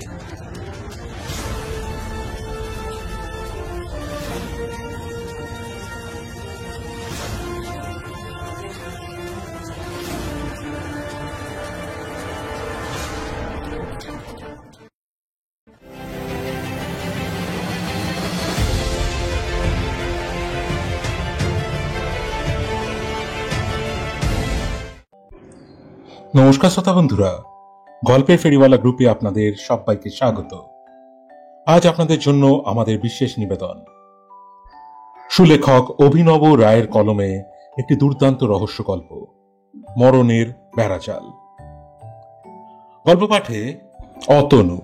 নমস্কার শ্রোতা বন্ধুরা, গল্পের ফেরিওয়ালা গ্রুপে আপনাদের সবাইকে স্বাগত। আজ আপনাদের জন্য আমাদের বিশেষ নিবেদন। সুলেখক অভিনব রায়ের কলমে একটি দুর্দান্ত রহস্য গল্প, মরণের বেড়াজাল। গল্প পাঠে অতনু।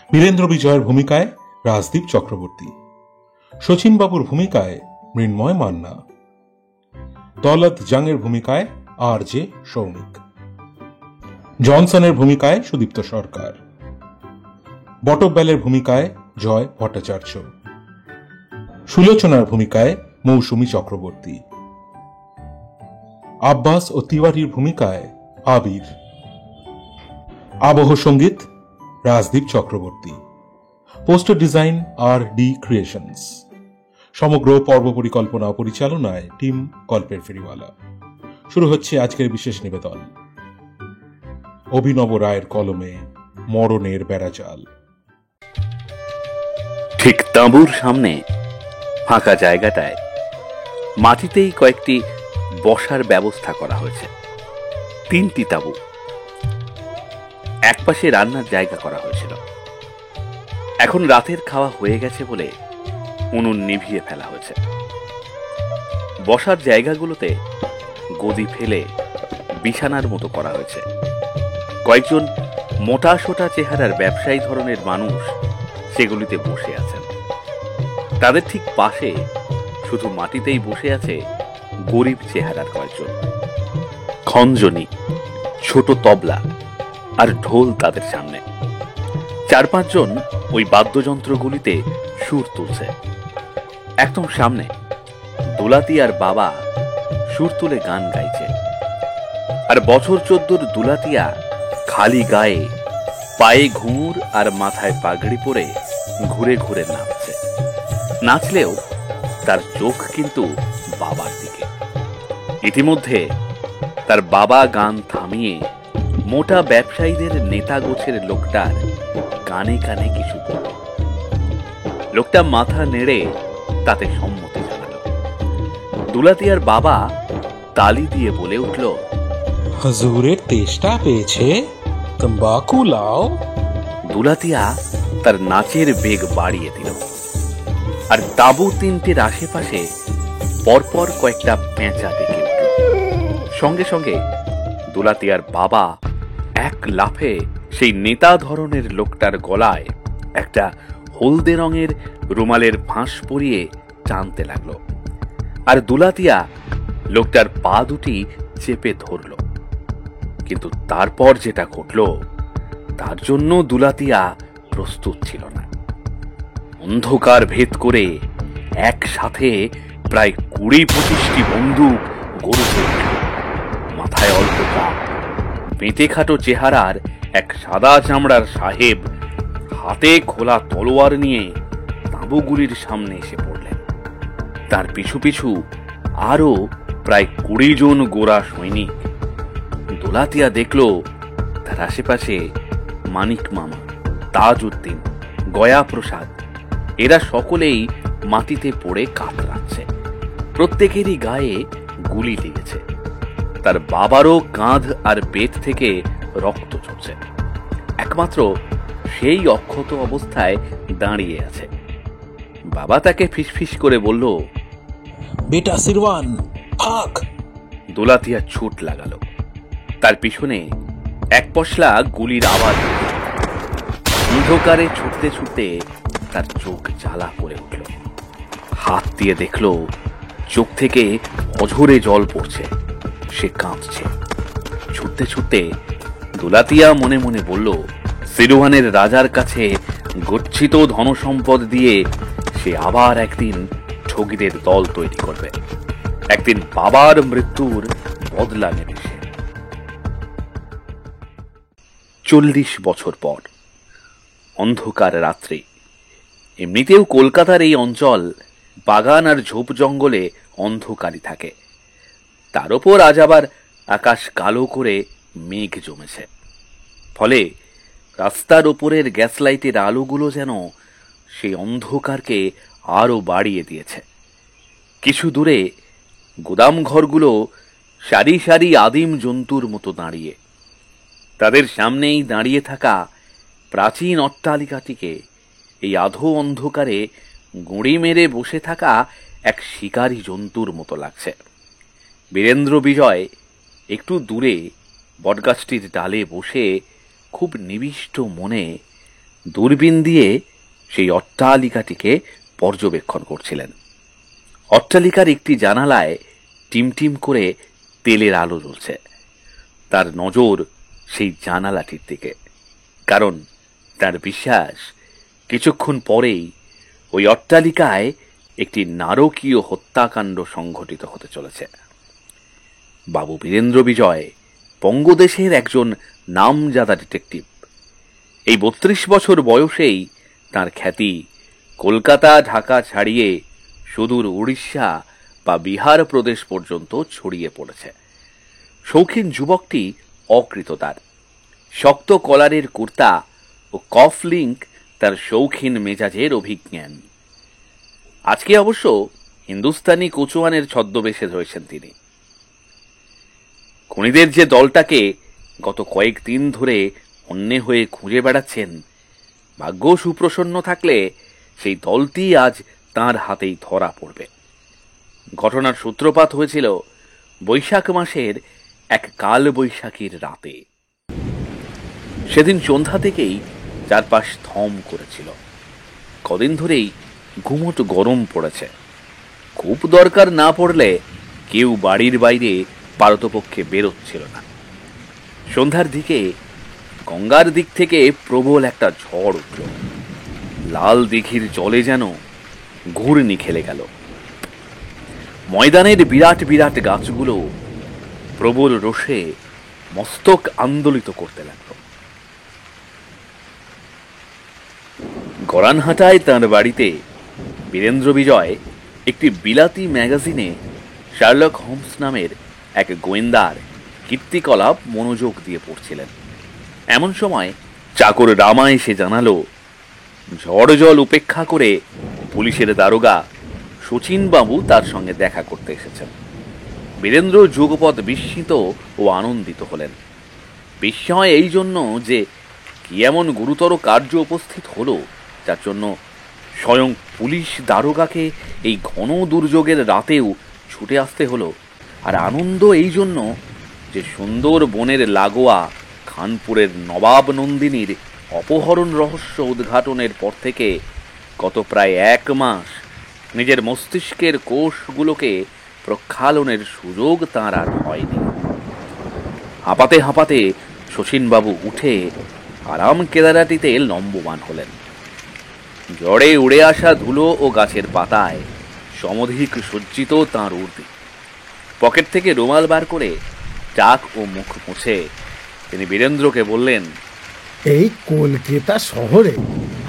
বীরেন্দ্র বিজয়ের ভূমিকায় রাজদীপ চক্রবর্তী, শচীনবাবুর ভূমিকায় মৃন্ময় মান্না, দৌলত জংয়ের ভূমিকায় আর জে সৌমিক, জনসনের ভূমিকায় সুদীপ্ত সরকার, বটব্যালের ভূমিকায় জয় ভট্টাচার্য, সুলোচনার ভূমিকায় মৌসুমী চক্রবর্তী, আব্বাস ও তিওয়ারির ভূমিকায় আবির, আবহ সঙ্গীত রাজদীপ চক্রবর্তী, পোস্টার ডিজাইন আর ডি ক্রিয়েশনস, সমগ্র পর্ব পরিকল্পনা ও পরিচালনায় টিম গল্পের ফেরিওয়ালা। শুরু হচ্ছে আজকের বিশেষ নিবেদন, অভিনব রায়ের কলমে মরণের বেড়াজাল। ঠিক তাঁবুর সামনে ফাঁকা জায়গাটায় মাটিতেই কয়েকটি বসার ব্যবস্থা করা হয়েছে। 3টি তাঁবু, একপাশে রান্নার জায়গা করা হয়েছিল। এখন রাতের খাওয়া হয়ে গেছে বলে উনুন নিভিয়ে ফেলা হয়েছে। বসার জায়গাগুলোতে গদি ফেলে বিছানার মতো করা হয়েছে। কয়েকজন মোটা সোটা চেহারার ব্যবসায়ী ধরনের মানুষ সেগুলিতে বসে আছেন। তাদের ঠিক পাশে শুধু মাটিতেই বসে আছে গরিব চেহারার কয়েকজন। খঞ্জনি, ছোট তবলা আর ঢোল তাদের সামনে। 4-5 জন ওই বাদ্যযন্ত্রগুলিতে সুর তুলছে। একদম সামনে দুলাতিয়ার বাবা সুর তুলে গান গাইছে, আর বছর 14 দুলাতিয়া খালি গায়ে, পায়ে ঘুঙুর আর মাথায় পাগড়ি পরে ঘুরে ঘুরে নাচছে। নাচলেও তার চোখ কিন্তু বাবার দিকে। ইতিমধ্যে তার বাবা গান থামিয়ে মোটা ব্যবসায়ীদের নেতা গোছের লোকটার কানে কানে কিছু বলল। লোকটা মাথা নেড়ে তাতে সম্মতি জানালো। দুলাতিয়ার বাবা তালি দিয়ে বলে উঠল, হুজুরের তেষ্টা পেয়েছে, তম্বাকু লাও। দুলাতিয়া তার নাচের বেগ বাড়িয়ে দিল, আর তাঁবু 3টির আশেপাশে পরপর কয়েকটা পেঁচা ডেকে উঠল। সঙ্গে সঙ্গে দুলাতিয়ার বাবা এক লাফে সেই নেতা ধরনের লোকটার গলায় একটা হলদে রঙের রুমালের ফাঁস পরিয়ে টানতে লাগলো, আর দুলাতিয়া লোকটার পা দুটি চেপে ধরল। কিন্তু তারপর যেটা ঘটল তার জন্য দুলাতিয়া প্রস্তুত ছিল না। অন্ধকার ভেদ করে একসাথে প্রায় 20-25টি বন্দুক গড়ে উঠল। মাথায় অল্প কাপ, পেটে খাটো চেহারার এক সাদা চামড়ার সাহেব হাতে খোলা তলোয়ার নিয়ে তাঁবুগুলির সামনে এসে পড়লেন। তার পিছু পিছু আরো প্রায় 20 জন গোরা সৈনিক। দুলাতিয়া দেখল তার আশেপাশে মানিক মামা, তাজউদ্দিন, গয়া প্রসাদ, এরা সকলেই মাটিতে পড়ে কাতরাচ্ছে। প্রত্যেকেরই গায়ে গুলি লেগেছে। তার বাবারও কাঁধ আর পেট থেকে রক্ত ঝরছে। একমাত্র সেই অক্ষত অবস্থায় দাঁড়িয়ে আছে। বাবা তাকে ফিসফিস করে বলল, বেটা সিরওয়ান, ভাগ। দুলাতিয়া ছুট লাগালো। তার পিছনে এক পশলা গুলির আওয়াজ। অন্ধকারে ছুটতে ছুটতে তার চোখ জ্বালা করে উঠল। হাত দিয়ে দেখল চোখ থেকে অঝরে জল পড়ছে। সে কাঁদছে। ছুটতে ছুটতে দুলাতিয়া মনে মনে বলল, সিরোয়ানের রাজার কাছে গচ্ছিত ধনসম্পদ দিয়ে সে আবার একদিন ঠগীদের দল তৈরি করবে। একদিন বাবার মৃত্যুর বদলা নেবে সে। 40 বছর পর। অন্ধকার রাত্রি। এমনিতেও কলকাতার এই অঞ্চল বাগান আর ঝোপ জঙ্গলে অন্ধকারই থাকে, তার উপর আজ আবার আকাশ কালো করে মেঘ জমেছে, ফলে রাস্তার ওপরের গ্যাস লাইটের আলোগুলো যেন সেই অন্ধকারকে আরো বাড়িয়ে দিয়েছে। কিছু দূরে গোদাম ঘরগুলো সারি সারি আদিম জন্তুর মতো দাঁড়িয়ে। তাদের সামনেই দাঁড়িয়ে থাকা প্রাচীন অট্টালিকাটিকে এই আধো অন্ধকারে গুঁড়ি মেরে বসে থাকা এক শিকারী জন্তুর মতো লাগছে। বীরেন্দ্র বিজয় একটু দূরে বটগাছটির ডালে বসে খুব নিবিষ্ট মনে দূরবীন দিয়ে সেই অট্টালিকাটিকে পর্যবেক্ষণ করছিলেন। অট্টালিকার একটি জানালায় টিমটিম করে তেলের আলো জ্বলছে। তার নজর সেই জানালাটির দিকে, কারণ তার বিশ্বাস কিছুক্ষণ পরেই ওই অট্টালিকায় একটি নারকীয় হত্যাকাণ্ড সংঘটিত হতে চলেছে। বাবু বীরেন্দ্র বিজয় বঙ্গদেশের একজন নামজাদা ডিটেকটিভ। এই 32 বছর বয়সেই তার খ্যাতি কলকাতা ঢাকা ছাড়িয়ে সুদূর উড়িষ্যা বা বিহার প্রদেশ পর্যন্ত ছড়িয়ে পড়েছে। শৌখিন যুবকটি অকৃতদার। শক্ত কলারের কুর্তা ও কফ লিঙ্ক তার শৌখিন মেজাজের অভিজ্ঞান। আজকে অবশ্য হিন্দুস্তানি কোচোয়ানের ছদ্মবেশে রয়েছেন তিনি। খুনিদের যে দলটাকে গত কয়েকদিন ধরে অন্যে হয়ে খুঁজে বেড়াচ্ছেন, ভাগ্য সুপ্রসন্ন থাকলে সেই দলটি আজ তাঁর হাতেই ধরা পড়বে। ঘটনার সূত্রপাত হয়েছিল বৈশাখ মাসের এক কাল বৈশাখীর রাতে। সেদিন সন্ধ্যা থেকেই চারপাশ থম করেছিল। কদিন ধরেই ঘুমোট গরম পড়েছে। খুব দরকার না পড়লে কেউ বাড়ির বাইরে পারতপক্ষে বেরোচ্ছিল না। সন্ধ্যার দিকে গঙ্গার দিক থেকে প্রবল একটা ঝড় উঠল। লাল দিঘির জলে যেন ঘূর্ণি খেলে গেল। ময়দানের বিরাট বিরাট গাছগুলো প্রবল রোষে মস্তক আন্দোলিত করতে লাগল। গরানহাটায় তাঁর বাড়িতে বীরেন্দ্র বিজয় একটি বিলাতি ম্যাগাজিনে শার্লক হোমস নামের এক গোয়েন্দার কীর্তিকলাপ মনোযোগ দিয়ে পড়ছিলেন। এমন সময় চাকর রামা এসে জানালো, ঝড় জল উপেক্ষা করে পুলিশের দারোগা শচীনবাবু তার সঙ্গে দেখা করতে এসেছেন। বীরেন্দ্র যুগপৎ বিস্মিত ও আনন্দিত হলেন। বিস্ময় এই জন্য যে কি এমন গুরুতর কার্য উপস্থিত হলো যার জন্য স্বয়ং পুলিশ দারোগাকে এই ঘন দুর্যোগের রাতেও ছুটে আসতে হলো, আর আনন্দ এই জন্য যে সুন্দর বনের লাগোয়া খানপুরের নবাব নন্দিনীর অপহরণ রহস্য উদ্ঘাটনের পর থেকে গত প্রায় 1 মাস নিজের মস্তিষ্কের কোষগুলোকে প্রক্ষালনের সুযোগ তাঁর আর হয়নি। হাঁপাতে হাঁপাতে শচীনবাবু উঠে আরাম কেদারাটিতে লম্বমান হলেন। ঝড়ে উড়ে আসা ধুলো ও গাছের পাতায় সমধিক সজ্জিত তাঁর উর্দি। পকেট থেকে রুমাল বার করে চাক ও মুখ মুছে তিনি বীরেন্দ্রকে বললেন, এই কলকাতা শহরে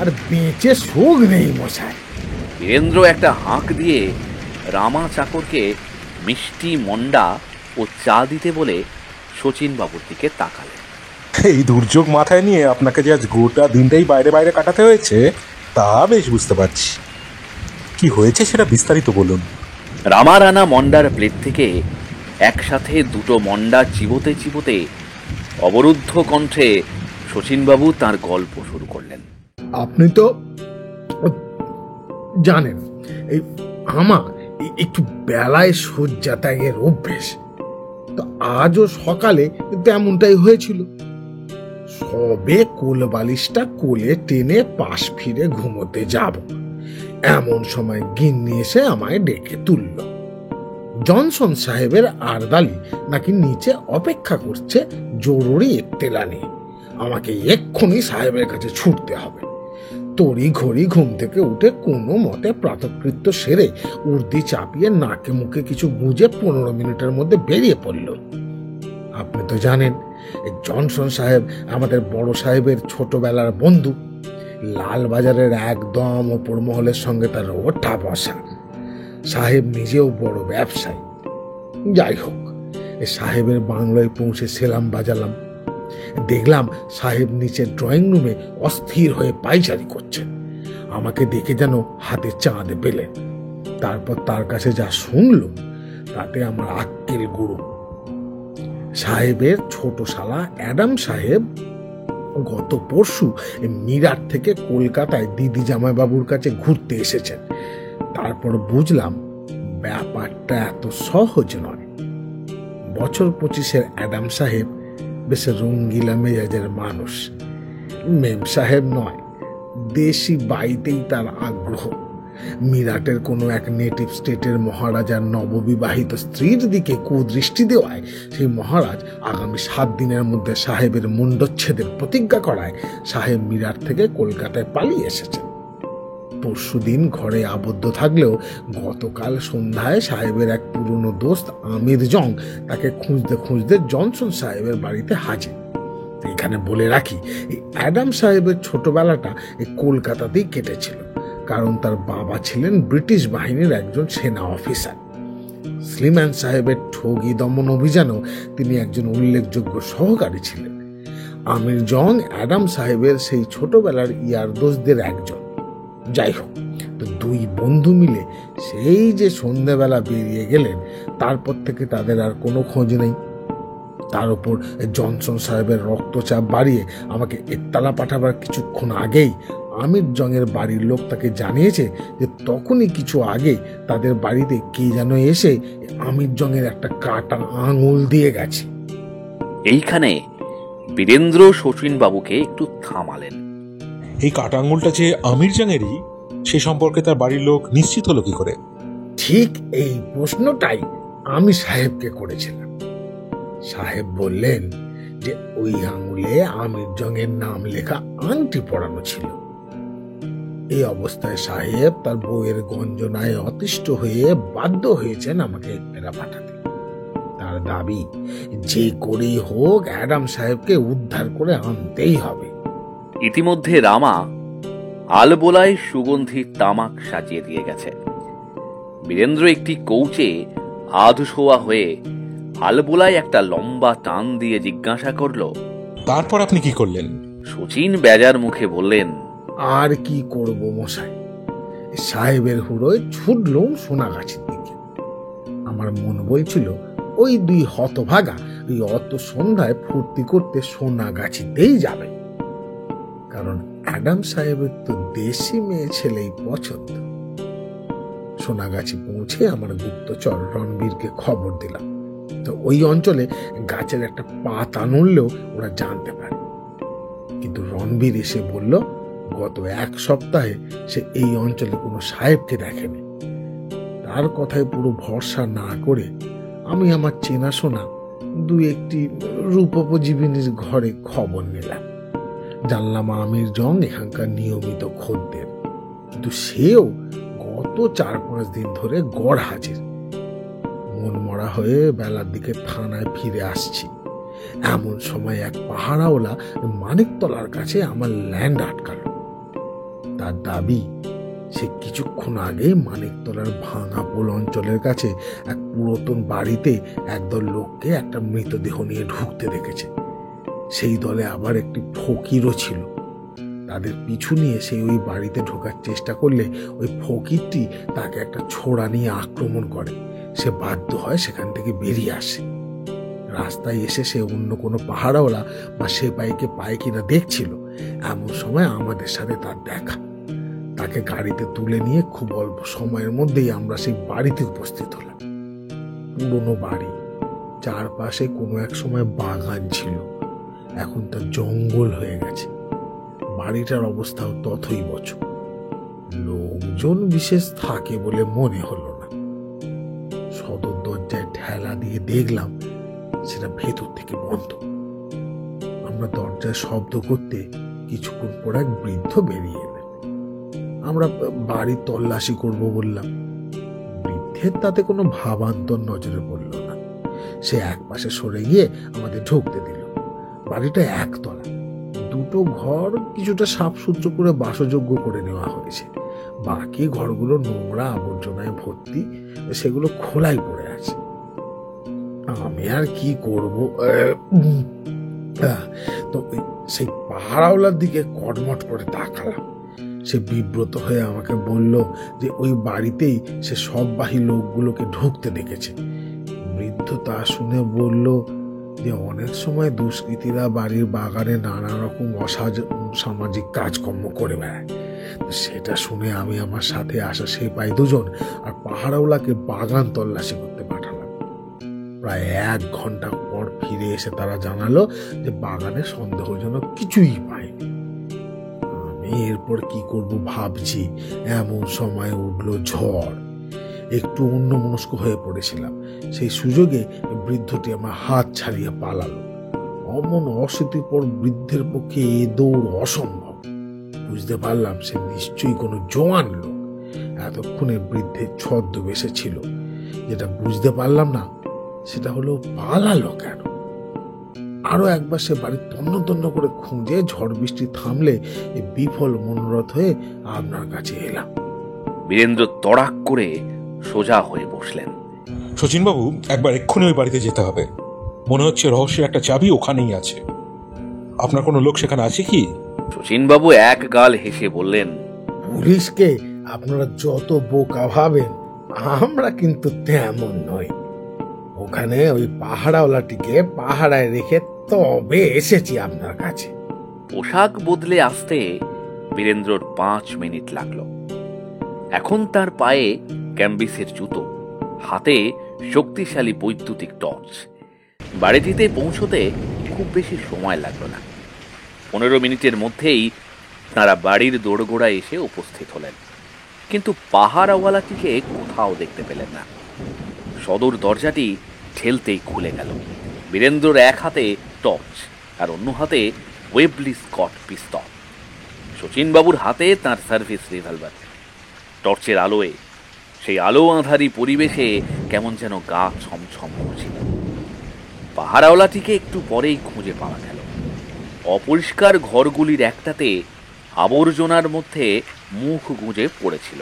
আর বেঁচে সুখ নেই মশাই। বীরেন্দ্র একটা হাঁক দিয়ে রামা চাকরকে মিষ্টি মন্ডা ও চা দিতে বলে শচীনবাবুর দিকে তাকালেন। এই দুর্যোগ মাথায় নিয়ে আপনাকে যে আজ গোটা দিনটাই বাইরে বাইরে কাটাতে হয়েছে তা বেশ বুঝতে পারছি। কি হয়েছে সেটা বিস্তারিত বলুন। রামার আনা মন্ডার প্লেট থেকে একসাথে 2টো মন্ডা চিবোতে চিবোতে অবরুদ্ধ কণ্ঠে শচীনবাবু তার গল্প শুরু করলেন। আপনি তো জানেন এই আমার একটু বেলায় শয্যা ত্যাগের অভ্যেস, তো আজও সকালে তেমনটাই হয়েছিল। সবে কোল বালিশটা কোলে টেনে পাশ ফিরে ঘুমোতে যাব, এমন সময় গিন্নি এসে আমায় ডেকে তুলল। জনসন সাহেবের আরদালি নাকি নিচে অপেক্ষা করছে জরুরি এত্তেলা নিয়ে। আমাকে এক্ষুনি সাহেবের কাছে ছুটতে হবে। তড়ি ঘড়ি ঘুম থেকে উঠে কোনো মতে প্রাতকৃত্য সেরে উর্দি চাপিয়ে নাকে মুখে কিছু গুঁজে 15 মিনিটের মধ্যে বেরিয়ে পড়ল। আপনি তো জানেন এই জনসন সাহেব আমাদের বড় সাহেবের ছোটবেলার বন্ধু। লাল বাজারের একদম ওপর মহলের সঙ্গে তার ওঠা বসা। সাহেব নিজেও বড় ব্যবসায়ী। যাই হোক, সাহেবের বাংলায় পৌঁছে সেলাম বাজালাম। দেখলাম সাহেব নিচের ড্রয়িং রুমে অস্থির হয়ে পায়চারি করছেন। আমাকে দেখে যেন হাতে চাঁদ পেলেন। তারপর তার কাছে যা শুনলাম তাতে আমার আক্কেল গুঁড়ো। সাহেবের ছোট শালা অ্যাডাম সাহেব গত পরশু মিরাট থেকে কলকাতায় দিদি জামাইবাবুর কাছে ঘুরতে এসেছেন। তারপর বুঝলাম ব্যাপারটা এত সহজ নয়। বছর 25-এর অ্যাডাম সাহেব বেশ রঙ্গিলা মেজাজের মানুষ। মেম সাহেব নয়, দেশি বাড়িতেই তার আগ্রহ। মিরাটের কোনো এক নেটিভ স্টেটের মহারাজার নববিবাহিত স্ত্রীর দিকে কুদৃষ্টি দেওয়ায় সেই মহারাজ আগামী 7 দিনের মধ্যে সাহেবের মুণ্ডচ্ছেদের প্রতিজ্ঞা করায় সাহেব মিরাট থেকে কলকাতায় পালিয়ে এসেছেন। পরশুদিন ঘরে আবদ্ধ থাকলেও গতকাল সন্ধ্যায় সাহেবের এক পুরনো দোস্ত আমির জং তাকে খুঁজতে খুঁজতে জনসন সাহেবের বাড়িতে হাজির। এখানে বলে রাখি, এই অ্যাডাম সাহেবের ছোটবেলাটা এই কলকাতাতেই কেটেছিল, কারণ তার বাবা ছিলেন ব্রিটিশ বাহিনীর একজন সেনা অফিসার। স্লিম্যান সাহেবের ঠগি দমন অভিযানেও তিনি একজন উল্লেখযোগ্য সহকারী ছিলেন। আমির জং অ্যাডাম সাহেবের সেই ছোটবেলার ইয়ার দোস্তদের একজন। যাই হোক, তো দুই বন্ধু মিলে সেই যে সন্ধ্যাবেলা বেরিয়ে গেলেন, তারপর থেকে তাদের আর কোনো খোঁজ নেই। তার উপর জনসন সাহেবের রক্তচাপ বাড়িয়ে আমাকে একতলা পাঠাবার কিছুক্ষণ আগেই আমির জংয়ের বাড়ির লোক তাকে জানিয়েছে যে তখনই কিছু আগে তাদের বাড়িতে কে যেন এসে আমির জংয়ের একটা কাটা আঙুল দিয়ে গেছে। এইখানে বীরেন্দ্র শচীন বাবুকে একটু থামালেন। এই কাটা আঙুলটা যে আমির জাঙেরই, সে সম্পর্কে তার বাড়ির লোক নিশ্চিত হলো কি করে? ঠিক এই প্রশ্নটাই আমি সাহেবকে করেছিলাম। সাহেব বললেন যে ওই আঙুলে আমির জংয়ের নাম লেখা আংটি পরানো ছিল। এই অবস্থায় সাহেব তার বউয়ের গঞ্জনায় অতিষ্ঠ হয়ে বাধ্য হয়েছেন আমাকে এরা পাঠাতে। তার দাবি, যে করেই হোক অ্যাডাম সাহেবকে উদ্ধার করে আনতেই হবে। ইতিমধ্যে রামা আলবোলায় সুগন্ধি তামাক সাজিয়ে দিয়ে গেছে। বীরেন্দ্র একটি কৌচে আধশোয়া হয়ে আলবোলায় একটা লম্বা টান দিয়ে জিজ্ঞাসা করল, তারপর আপনি কি করলেন? শচীন বেজার মুখে বললেন, আর কি করব মশাই, সাহেবের হুড়োয় ছুটলুম সোনাগাছির দিকে। আমার মন বলছিল ওই দুই হতভাগা ওই অত সন্ধ্যায় ফুর্তি করতে সোনাগাছিতেই যাবে, কারণ অ্যাডাম সাহেবের তো দেশি মেয়ে ছেলেই পছন্দ। সোনাগাছি পৌঁছে আমার গুপ্তচর রণবীরকে খবর দিলাম। তো ওই অঞ্চলে গাছের একটা পাতা নড়লেও ওরা জানতে পারে। কিন্তু রণবীর এসে বলল গত 1 সপ্তাহে সে এই অঞ্চলে কোনো সাহেবকে দেখেনি। তার কথায় পুরো ভরসা না করে আমি আমার চেনাশোনা 2-1টি রূপোপজীবিনীর ঘরে খবর নিলাম। জানলাম আমির জং এখানকার নিয়মিত খদ্দের, কিন্তু সেও গত 4-5 দিন ধরে গড় হাজির। মন মরা হয়ে বেলার দিকে থানায় ফিরে আসছি, এমন সময় এক পাহারাওয়ালা মানিকতলার কাছে আমার ল্যান্ড আটকাল। তার দাবি, সে কিছুক্ষণ আগে মানিকতলার ভাঙা পোল অঞ্চলের কাছে এক পুরাতন বাড়িতে একদল লোককে একটা মৃতদেহ নিয়ে ঢুকতে দেখেছে। সেই দলে আবার একটি ফকিরও ছিল। তাদের পিছু নিয়ে সে ওই বাড়িতে ঢোকার চেষ্টা করলে ওই ফকিরটি তাকে একটা ছোড়া নিয়ে আক্রমণ করে। সে বাধ্য হয় সেখান থেকে বেরিয়ে আসে। রাস্তায় এসে সে অন্য কোনো পাহারাওয়ালা বা সেপাইকে পায় কিনা দেখছিল। এমন সময় আমাদের সাথে তার দেখা। তাকে গাড়িতে তুলে নিয়ে খুব অল্প সময়ের মধ্যেই আমরা সেই বাড়িতে উপস্থিত হলাম। পুরনো বাড়ি, চারপাশে কোনো এক সময় বাগান ছিল, এখন তা জঙ্গল হয়ে গেছে। বাড়িটার অবস্থাও তথৈবচ। লোকজন বিশেষ থাকে বলে মনে হলো না। সদর দরজায় ঠেলা দিয়ে দেখলাম সেটা ভেতর থেকে বন্ধ। আমরা দরজায় শব্দ করতে কিছুক্ষণ পর এক বৃদ্ধ বেরিয়ে এলেন। আমরা বাড়ি তল্লাশি করব বললাম। বৃদ্ধের তাতে কোনো ভাবান্তর নজরে পড়ল না। সে একপাশে সরে গিয়ে আমাদের ঢুকতে দিল। বাড়িটা একতলা, দুটো ঘর কিছুটা সাফসুত্র করে বাসযোগ্য করে নেওয়া হয়েছে। বাকি ঘরগুলো নোংরা আবর্জনায় ভর্তি, সেগুলো খোলাই পড়ে আছে। আমি আর কি করব, তো সেই পাহাড়াওয়ালার দিকে কটমট করে তাকালাম। সে বিব্রত হয়ে আমাকে বলল যে ওই বাড়িতেই সে সব বাহী লোকগুলোকে ঢুকতে দেখেছে। বৃদ্ধ তা শুনে বলল যে অনেক সময় দুষ্কৃতীরা বাড়ির বাগানে নানা রকম অসামাজিক কাজকর্ম করে বেড়ায়। সেটা শুনে আমি আমার সাথে আসা সেপাই দুজন আর পাহাড়াওয়ালাকে বাগান তল্লাশি করতে পাঠালাম। প্রায় 1 ঘন্টা পর ফিরে এসে তারা জানালো যে বাগানে সন্দেহজনক কিছুই পায়নি। আমি এরপর কি করব ভাবছি, এমন সময় উঠল ঝড়। একটু অন্যমনস্ক হয়ে পড়েছিলাম, সেই সুযোগে বৃদ্ধটি আমার হাত ছাড়িয়ে পালালো। অমন অশীতিপর বৃদ্ধের পক্ষে এ দৌড় অসম্ভব। বুঝতে পারলাম সে নিশ্চয়ই কোনো জোয়ান লোক। এতক্ষণে বৃদ্ধের ছদ্মবেশে ছিল। যেটা বুঝতে পারলাম না সেটা হলো পালালো কেন। আরো একবার সে বাড়ি তন্ন তন্ন করে খুঁজে ঝড় বৃষ্টি থামলে বিফল মনোরথ হয়ে আপনার কাছে এলাম। বীরেন্দ্র তড়াক করে সোজা হয়ে বসলেন। শচীনবাবু, একবার এক্ষুনি ওই বাড়িতে যেতে হবে। মনে হচ্ছে রহস্যের একটা চাবি ওখানেই আছে। আপনার কোনো লোক সেখানে আছে কি? শচীনবাবু এক গাল হেসে বললেন, পুলিশকে আপনারা যত বোকা ভাবেন, আমরা কিন্তু তেমন নই। ওখানে ওই পাহাড়াওয়ালাটিকে পাহারায় রেখে তবে এসেছি আপনার কাছে। পোশাক বদলে আসতে বীরেন্দ্রর 5 মিনিট লাগলো। এখন তার পায়ে ক্যাম্বিসের জুতো, হাতে শক্তিশালী বৈদ্যুতিক টর্চ। বাড়িটিতে পৌঁছতে খুব বেশি সময় লাগলো না। 15 মিনিটের মধ্যেই তারা বাড়ির দোরগোড়ায় এসে উপস্থিত হলেন, কিন্তু পাহাড়াওয়ালাটিকে কোথাও দেখতে পেলেন না। সদর দরজাটি ঠেলতেই খুলে গেল। বীরেন্দ্রর এক হাতে টর্চ আর অন্য হাতে ওয়েবলি স্কট পিস্তল। শচীনবাবুর হাতে তার সার্ভিস রিভলভার। টর্চের আলোয় সেই আলো আঁধারি পরিবেশে কেমন যেন গা ছমছম করছিল। পাহাড়াওয়ালাটিকে একটু পরেই খুঁজে পাওয়া গেল। অপরিষ্কার ঘরগুলির একটাতে আবর্জনার মধ্যে মুখ গুঁজে পড়েছিল।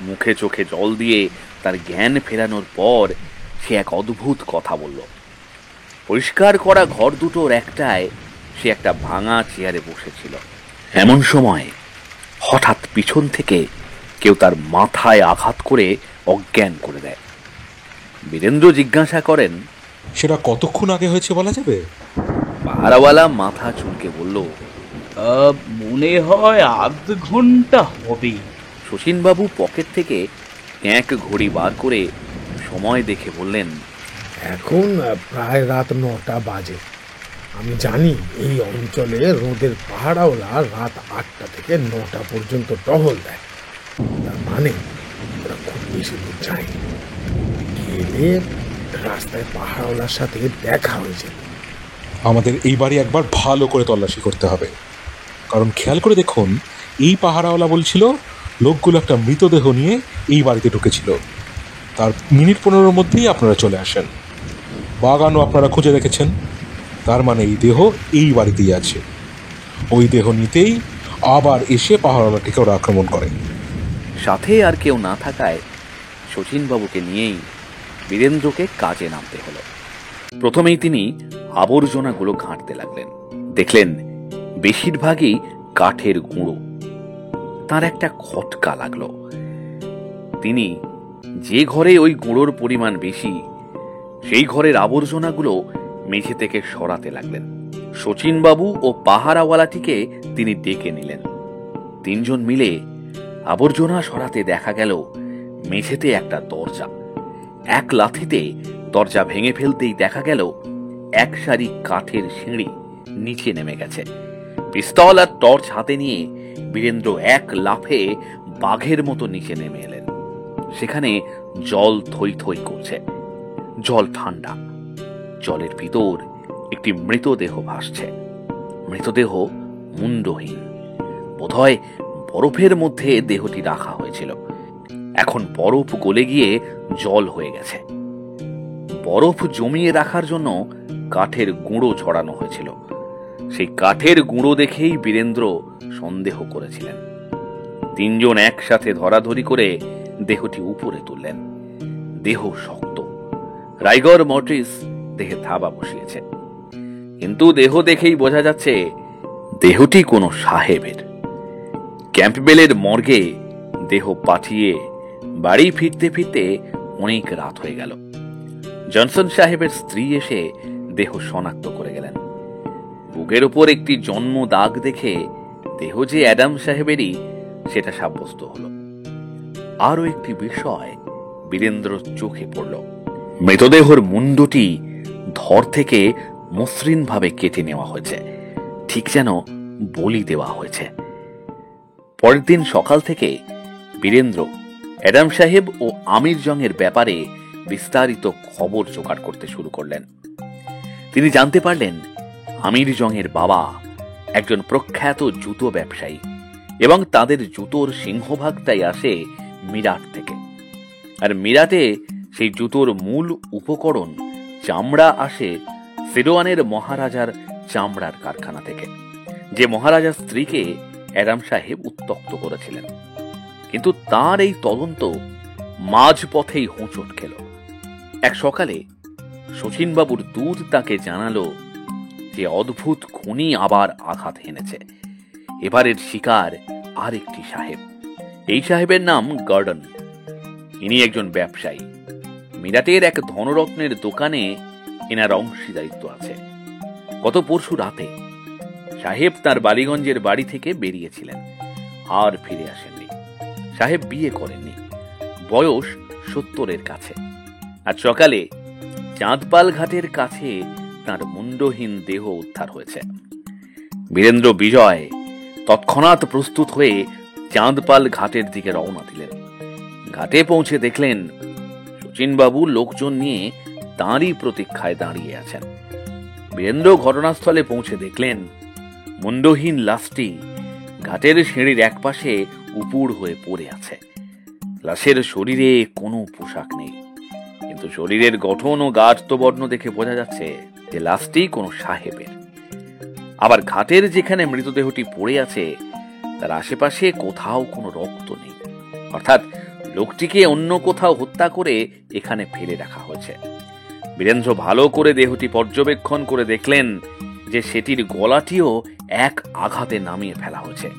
মুখে চোখে জল দিয়ে তার জ্ঞান ফেরানোর পর সে এক অদ্ভুত কথা বলল। পরিষ্কার করা ঘর দুটোর একটায় সে একটা ভাঙা চেয়ারে বসেছিল। এমন সময় হঠাৎ পিছন থেকে কেউ তার মাথায় আঘাত করে অজ্ঞান করে দেয়। বীরেন্দ্র জিজ্ঞাসা করেন, সেটা কতক্ষণ আগে হয়েছে বলা যাবে? পাহারাওয়ালা মাথা চুলকে বলল, মনে হয় আধ ঘন্টা হবে। শচীনবাবু পকেট থেকে এক ঘড়ি বার করে সময় দেখে বললেন, এখন প্রায় রাত 9টা বাজে। আমি জানি এই অঞ্চলে রোদের পাহাড়াওয়ালা রাত 8টা থেকে 9টা পর্যন্ত টহল দেয়। তার মানে ওরা খুব বেশি দূর যায়নি। গেলে রাস্তায় পাহাড়াওয়ালার সাথে দেখা হয়েছে। আমাদের এই বাড়ি একবার ভালো করে তল্লাশি করতে হবে, কারণ খেয়াল করে দেখুন, এই পাহাড়াওয়ালা বলছিল লোকগুলো একটা মৃতদেহ নিয়ে এই বাড়িতে ঢুকেছিল। তার মিনিট 15-এর মধ্যেই আপনারা চলে আসেন। বাগানও আপনারা খুঁজে রেখেছেন, তার মানে এই দেহ এই বাড়িতেই আছে। ওই দেহ নিতেই আবার এসে পাহাড়াওয়ালাটিকে ওরা আক্রমণ করে। সাথে আর কেউ না থাকায় শচীনবাবুকে নিয়েই বীরেন্দ্রকে কাজে নামতে হলো। প্রথমেই তিনি আবর্জনাগুলো ঘাঁটতে লাগলেন। দেখলেন বেশিরভাগই কাঠের গুঁড়ো। তার একটা খটকা লাগলো। তিনি যে ঘরে ওই গুঁড়োর পরিমাণ বেশি, সেই ঘরের আবর্জনাগুলো মেঝে থেকে সরাতে লাগলেন। শচীনবাবু ও পাহারাওয়ালাটিকে তিনি ডেকে নিলেন। 3 জন মিলে আবর্জনা সরাতে দেখা গেল মেঝেতে একটা দরজা। এক লাথিতে দরজা ভেঙে ফেলতেই দেখা গেল এক সারি কাঠের সিঁড়ি নিচে নেমে গেছে। পিস্তল আর টর্চ হাতে নিয়ে বীরেন্দ্র এক লাফে বাঘের মতো নিচে নেমে এলেন। সেখানে জল থই থই করছে। জল ঠান্ডা। জলের ভিতর একটি মৃতদেহ ভাসছে। মৃতদেহ মুন্ডহীন। বোধহয় বরফের মধ্যে দেহটি রাখা হয়েছিল। এখন বরফ গলে গিয়ে জল হয়ে গেছে। বরফ জমিয়ে রাখার জন্য কাঠের গুঁড়ো ছড়ানো হয়েছিল। সেই কাঠের গুঁড়ো দেখেই বীরেন্দ্র সন্দেহ করেছিলেন। তিনজন একসাথে ধরাধরি করে দেহটি উপরে তুললেন। দেহ শক্ত। রাইগর মর্টিস দেহে থাবা বসিয়েছে, কিন্তু দেহ দেখেই বোঝা যাচ্ছে দেহটি কোনো সাহেবের। ক্যাম্পবেলের মর্গে দেহ পাঠিয়ে বাড়ি ফিরতে ফিরতে অনেক রাত হয়ে গেল। জনসন সাহেবের স্ত্রী এসে দেহ শনাক্ত করে গেলেন। বুকের উপর একটি জন্ম দাগ দেখে দেহ যে অ্যাডাম সাহেবেরই সেটা সাব্যস্ত হল। আরও একটি বিষয় বীরেন্দ্র চোখে পড়ল। মৃতদেহর মুন্ডটি ধর থেকে মসৃণ ভাবে কেটে নেওয়া হয়েছে, ঠিক যেন বলি দেওয়া হয়েছে। পরের দিন সকাল থেকে বীরেন্দ্র অ্যাডাম সাহেব ও আমির জংয়ের ব্যাপারে বিস্তারিত খবর জোগাড় করতে শুরু করলেন। তিনি জানতে পারলেন আমির জংয়ের বাবা একজন প্রখ্যাত জুতো ব্যবসায়ী এবং তাদের জুতোর সিংহভাগটাই আসে মিরাট থেকে। আর মিরাটে সেই জুতোর মূল উপকরণ চামড়া আসে সিডোয়ানের মহারাজার চামড়ার কারখানা থেকে, যে মহারাজার স্ত্রীকে অ্যাডাম সাহেব উত্ত্যক্ত করেছিলেন। কিন্তু তার এই তদন্ত মাঝপথেই হোঁচট খেল। এক সকালে শচীনবাবুর দূত তাকে জানালো যে অদ্ভুত খুনি আবার আঘাত হেনেছে। এবারের শিকার আর একটি সাহেব। এই সাহেবের নাম গর্ডন। ইনি একজন ব্যবসায়ী। মিরাটের এক ধনরত্নের দোকানে এনার অংশীদারিত্ব আছে। গত পরশু রাতে সাহেব তার বালিগঞ্জের বাড়ি থেকে বেরিয়েছিলেন, আর ফিরে আসেননি। সাহেব বিয়ে করেননি, বয়স 70-এর কাছে। আজ সকালে চাঁদপাল ঘাটের কাছে তার মুন্ডহীন দেহ উদ্ধার হয়েছে। বীরেন্দ্র বিজয় তৎক্ষণাৎ প্রস্তুত হয়ে চাঁদপাল ঘাটের দিকে রওনা দিলেন। ঘাটে পৌঁছে দেখলেন শচীনবাবু লোকজন নিয়ে তাঁরই প্রতীক্ষায় দাঁড়িয়ে আছেন। বীরেন্দ্র ঘটনাস্থলে পৌঁছে দেখলেন মুন্ডহীন লাশটি ঘাটের সিঁড়ির একপাশে উপুর হয়ে পড়ে আছে। লাশের শরীরে কোনো পোশাক নেই, কিন্তু শরীরের গঠন ও গাত্রবর্ণ দেখে বোঝা যাচ্ছে যে লাশটি কোনো সাহেবের। আবার ঘাটের যেখানে মৃতদেহটি পড়ে আছে তার আশেপাশে কোথাও কোনো রক্ত নেই, অর্থাৎ লোকটিকে অন্য কোথাও হত্যা করে এখানে ফেলে রাখা হয়েছে। বীরেন্দ্র ভালো করে দেহটি পর্যবেক্ষণ করে দেখলেন যে সেটির গলাটিও এক আঘাতে নামিয়ে ফেলা হয়েছে,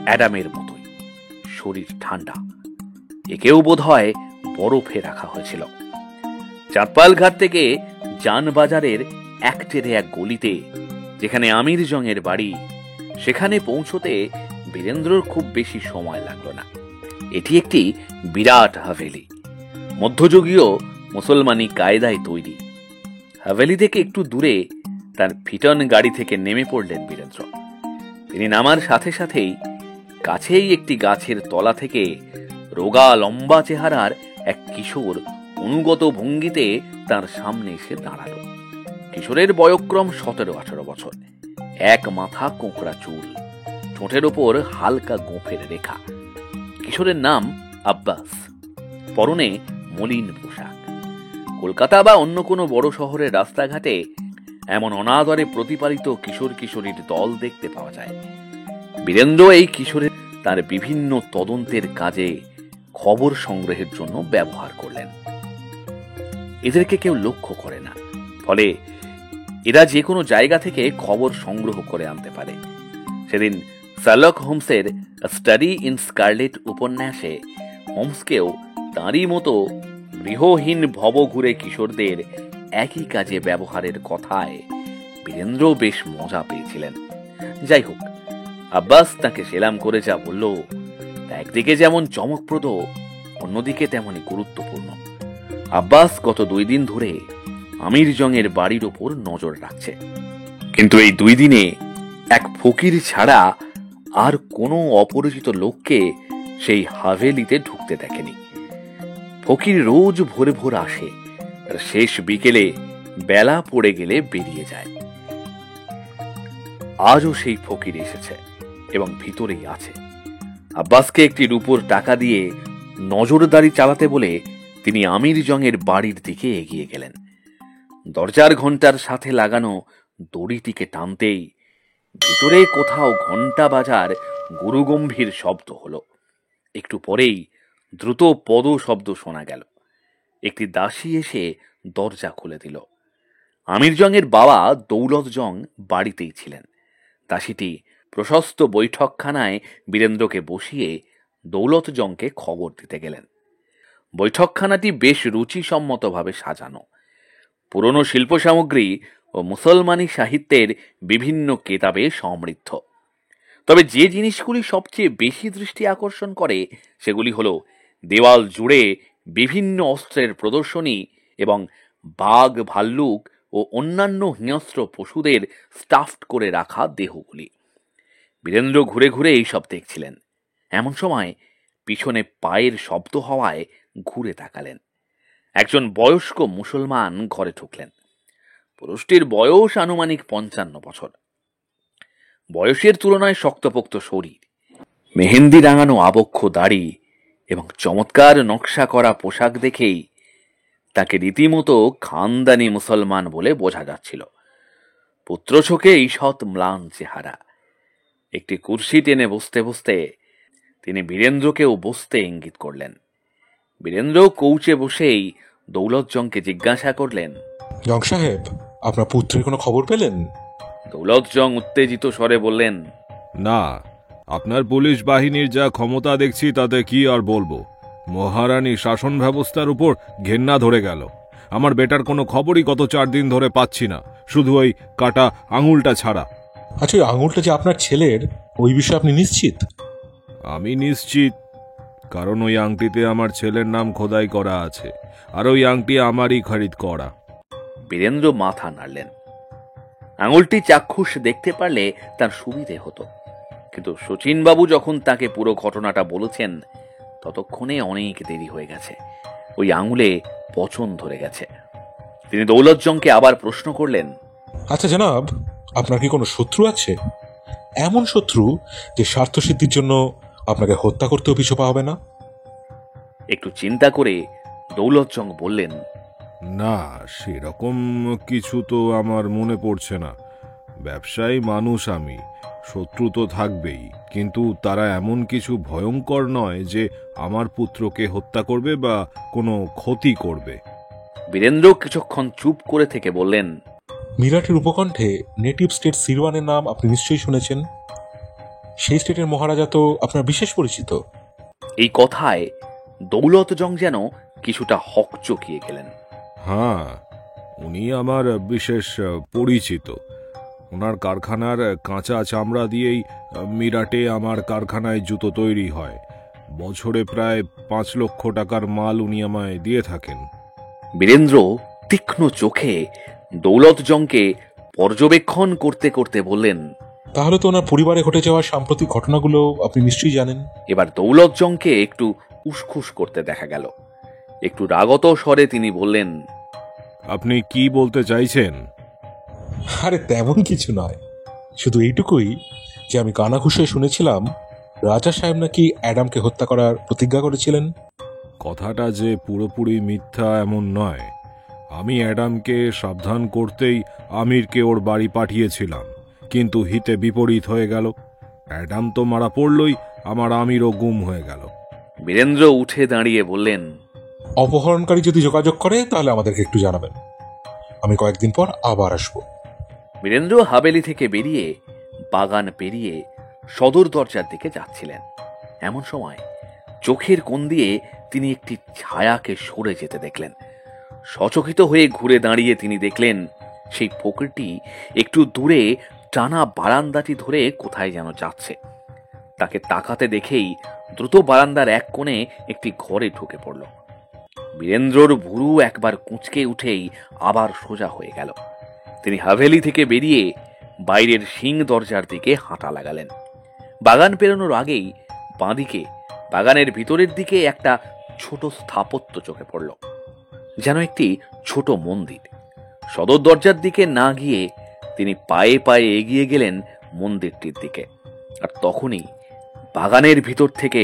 অ্যাডামের মতোই। শরীর ঠান্ডা, একেও বোধ হয় বরফে রাখা হয়েছিল। চাঁদপাল ঘাট থেকে জানবাজারের একটেরে এক গলিতে, যেখানে আমির জংয়ের বাড়ি, সেখানে পৌঁছতে বীরেন্দ্রর খুব বেশি সময় লাগলো না। এটি একটি বিরাট হাভেলি, মধ্যযুগীয় মুসলমানি কায়দায় তৈরি। হাভেলি থেকে একটু দূরে তার ফিটন গাড়ি থেকে নেমে পড়লেন বীরেন্দ্র। তিনি নামার সাথে সাথেই কাছেই একটি গাছের তলা থেকে রোগা লম্বা চেহারার এক কিশোর অনুগত ভঙ্গিতে তার সামনে এসে দাঁড়াল। কিশোরের বয়ক্রম 17-18 বছর। এক মাথা কোঁকড়া চুল, ঠোঁটের ওপর হালকা গোঁফের রেখা। কিশোরের নাম আব্বাস। পরনে মলিন পোশাক। কলকাতা বা অন্য কোনো বড় শহরের রাস্তাঘাটে এমন অনাদরে প্রতিপালিত কিশোর কিশোরীর দল দেখতে পাওয়া যায়। বীরেন্দ্র এই কিশোরের তার বিভিন্ন তদন্তের কাজে খবর সংগ্রহের জন্য ব্যবহার করলেন। এদেরকে কেউ লক্ষ্য করে না, ফলে এরা যে কোনো জায়গা থেকে খবর সংগ্রহ করে আনতে পারে। সেদিন শার্লক হোমসের স্টাডি ইন স্কারলেট উপন্যাসে হোমসকেও তাঁরই মতো গৃহহীন ভবঘুরে কিশোরদের একই কাজে ব্যবহারের কথায় বীরেন্দ্র বেশ মজা পেয়েছিলেন। যাই হোক, আব্বাস তাকে সেলাম করে যা বলল তা একদিকে যেমন চমকপ্রদ, অন্যদিকে তেমনই গুরুত্বপূর্ণ। আব্বাস গত 2 দিন ধরে আমির জংয়ের বাড়ির ওপর নজর রাখছে, কিন্তু এই 2 দিনে এক ফকির ছাড়া আর কোনো অপরিচিত লোককে সেই হাভেলিতে ঢুকতে দেখেনি। ফকির রোজ ভোরে ভোর আসে, শেষ বিকেলে বেলা পড়ে গেলে বেরিয়ে যায়। আজও সেই ফকির এসেছে এবং ভিতরেই আছে। আব্বাসকে একটি রূপোর টাকা দিয়ে নজরদারি চালাতে বলে তিনি আমির জংয়ের বাড়ির দিকে এগিয়ে গেলেন। দরজার ঘন্টার সাথে লাগানো দড়িটিকে টানতেই ভিতরে কোথাও ঘন্টা বাজার গুরুগম্ভীর শব্দ হলো। একটু পরেই দ্রুত পদ শব্দ শোনা গেল। একটি দাসী এসে দরজা খুলে দিল। আমির জংয়ের বাবা দৌলত জং বাড়িতেই ছিলেন। দাসীটি প্রশস্ত বৈঠকখানায় বীরেন্দ্রকে বসিয়ে দৌলত জংকে খবর দিতে গেলেন। বৈঠকখানাটি বেশ রুচিসম্মতভাবে সাজানো। পুরনো শিল্প সামগ্রী ও মুসলমানি সাহিত্যের বিভিন্ন কেতাবে সমৃদ্ধ। তবে যে জিনিসগুলি সবচেয়ে বেশি দৃষ্টি আকর্ষণ করে সেগুলি হলো দেওয়াল জুড়ে বিভিন্ন অস্ত্রের প্রদর্শনী এবং বাঘ, ভাল্লুক ও অন্যান্য হিংস্র পশুদের স্টাফড করে রাখা দেহগুলি। বীরেন্দ্র ঘুরে ঘুরে এইসব দেখছিলেন। এমন সময় পিছনে পায়ের শব্দ হওয়ায় ঘুরে তাকালেন। একজন বয়স্ক মুসলমান ঘরে ঢুকলেন। পুরুষটির বয়স আনুমানিক 55 বছর। বয়সের তুলনায় শক্তপোক্ত শরীর, মেহেন্দি রাঙানো আবক্ষ দাড়ি এবং চমৎকার নকশা করা পোশাক দেখেই তাকে রীতিমতো খানদানি মুসলমান বলে বোঝা যাচ্ছিল। পুত্রশোকে ঈষৎ ম্লান চেহারা। একটি কুর্সি টেনে বসতে বসতে তিনি বীরেন্দ্রকেও বসতে ইঙ্গিত করলেন। বীরেন্দ্র কৌচে বসেই দৌলত জংকে জিজ্ঞাসা করলেন, জং সাহেব, আপনার পুত্রের কোনো খবর পেলেন? দৌলত জং উত্তেজিত স্বরে বললেন, না, আপনার পুলিশ বাহিনীর যা ক্ষমতা দেখছি তাতে কি আর বলবো। মহারানী শাসন ব্যবস্থার উপর ঘেন্না ধরে গেল। আমার বেটার কোনো খবরই গত 4 দিন ধরে পাচ্ছি না, শুধু ওই কাটা আঙুলটা ছাড়া। আচ্ছা, ওই আঙুলটা যে আপনার ছেলের, ওই বিষয়ে আপনি নিশ্চিত? আমি নিশ্চিত, কারণ ওই আংটিতে আমার ছেলের নাম খোদাই করা আছে, আর ওই আংটি আমারই খরিদ করা। বীরেন্দ্র মাথা নাড়লেন। আঙুলটি চাক্ষুষ দেখতে পারলে তার সুবিধে হতো, কিন্তু শচীনবাবু যখন তাকে পুরো ঘটনাটা বলেছেন ততক্ষণে অনেক দেরি হয়ে গেছে। ওই আঙুলে পচন ধরে গেছে। তিনি দৌলত জংকে আবার প্রশ্ন করলেন, আচ্ছা জনাব, আপনার কি কোনো শত্রু আছে? এমন শত্রু যে স্বার্থসিদ্ধির জন্য আপনাকে হত্যা করতেও পিছু পা হবে না? একটু চিন্তা করে দৌলত জং বললেন, না, সেরকম কিছু তো আমার মনে পড়ছে না। ব্যবসায়ী মানুষ আমি, শত্রু তো থাকবেই, কিন্তু তারা এমন কিছু ভয়ঙ্কর নয় যে আমার পুত্রকে হত্যা করবে বা কোনো ক্ষতি করবে। বীরেন্দ্র কিছুক্ষণ চুপ করে থেকে বললেন, মিরাটের উপকণ্ঠে নেটিভ স্টেট সিরওয়ানের নাম আপনি নিশ্চয়ই শুনেছেন। সেই স্টেটের মহারাজা তো আপনার বিশেষ পরিচিত। এই কথায় দৌলত জং যেন কিছুটা হকচকিয়ে গেলেন। হ্যাঁ, উনি আমার বিশেষ পরিচিত। ওনার কারখানার কাঁচা চামড়া দিয়েই মিরাটে আমার কারখানায় জুতো তৈরি হয়। বছরে প্রায় 5 লক্ষ টাকার মাল উনি আমায় দিয়ে থাকেন। বীরেন্দ্র তীক্ষ্ণ চোখে দৌলত জংকে পর্যবেক্ষণ করতে করতে বললেন, তাহলে তো ওনার পরিবারে ঘটে যাওয়া সাম্প্রতিক ঘটনাগুলো আপনি নিশ্চয়ই জানেন। এবার দৌলত জংকে একটু উসখুস করতে দেখা গেল। একটু রাগত স্বরে তিনি বললেন, আপনি কি বলতে চাইছেন? আরে তেমন কিছু নয়, শুধু এইটুকুই যে আমি কানাঘুষে শুনেছিলাম রাজা সাহেব নাকি অ্যাডামকে হত্যা করার প্রতিজ্ঞা করেছিলেন। কথাটা যে পুরোপুরি মিথ্যা এমন নয়। আমি অ্যাডামকে সাবধান করতেই আমিরকে ওর বাড়ি পাঠিয়েছিলাম, কিন্তু হিতে বিপরীত হয়ে গেল। অ্যাডাম তো মারা পড়লই, আমার আমিরও গুম হয়ে গেল। বীরেন্দ্র উঠে দাঁড়িয়ে বললেন, অপহরণকারী যদি যোগাযোগ করে তাহলে আমাদেরকে একটু জানাবেন, আমি কয়েকদিন পর আবার আসবো। বীরেন্দ্র হাবেলি থেকে বেরিয়ে বাগান পেরিয়ে সদর দরজার দিকে যাচ্ছিলেন। এমন সময় চোখের কোণ দিয়ে তিনি একটি ছায়াকে সরে যেতে দেখলেন। সচকিত হয়ে ঘুরে দাঁড়িয়ে তিনি দেখলেন সেই ফকিরটি একটু দূরে টানা বারান্দাটি ধরে কোথায় যেন যাচ্ছে। তাকে তাকাতে দেখেই দ্রুত বারান্দার এক কোণে একটি ঘরে ঢুকে পড়ল। বীরেন্দ্রর ভুরু একবার কুঁচকে উঠেই আবার সোজা হয়ে গেল। তিনি হাভেলি থেকে বেরিয়ে বাইরের সিং দরজার দিকে হাঁটা লাগালেন। বাগান পেরোনোর আগেই বাঁদিকে বাগানের ভিতরের দিকে একটা ছোট স্থাপত্য চোখে পড়ল, যেন একটি ছোট মন্দির। সদর দরজার দিকে না গিয়ে তিনি পায়ে পায়ে এগিয়ে গেলেন মন্দিরটির দিকে। আর তখনই বাগানের ভিতর থেকে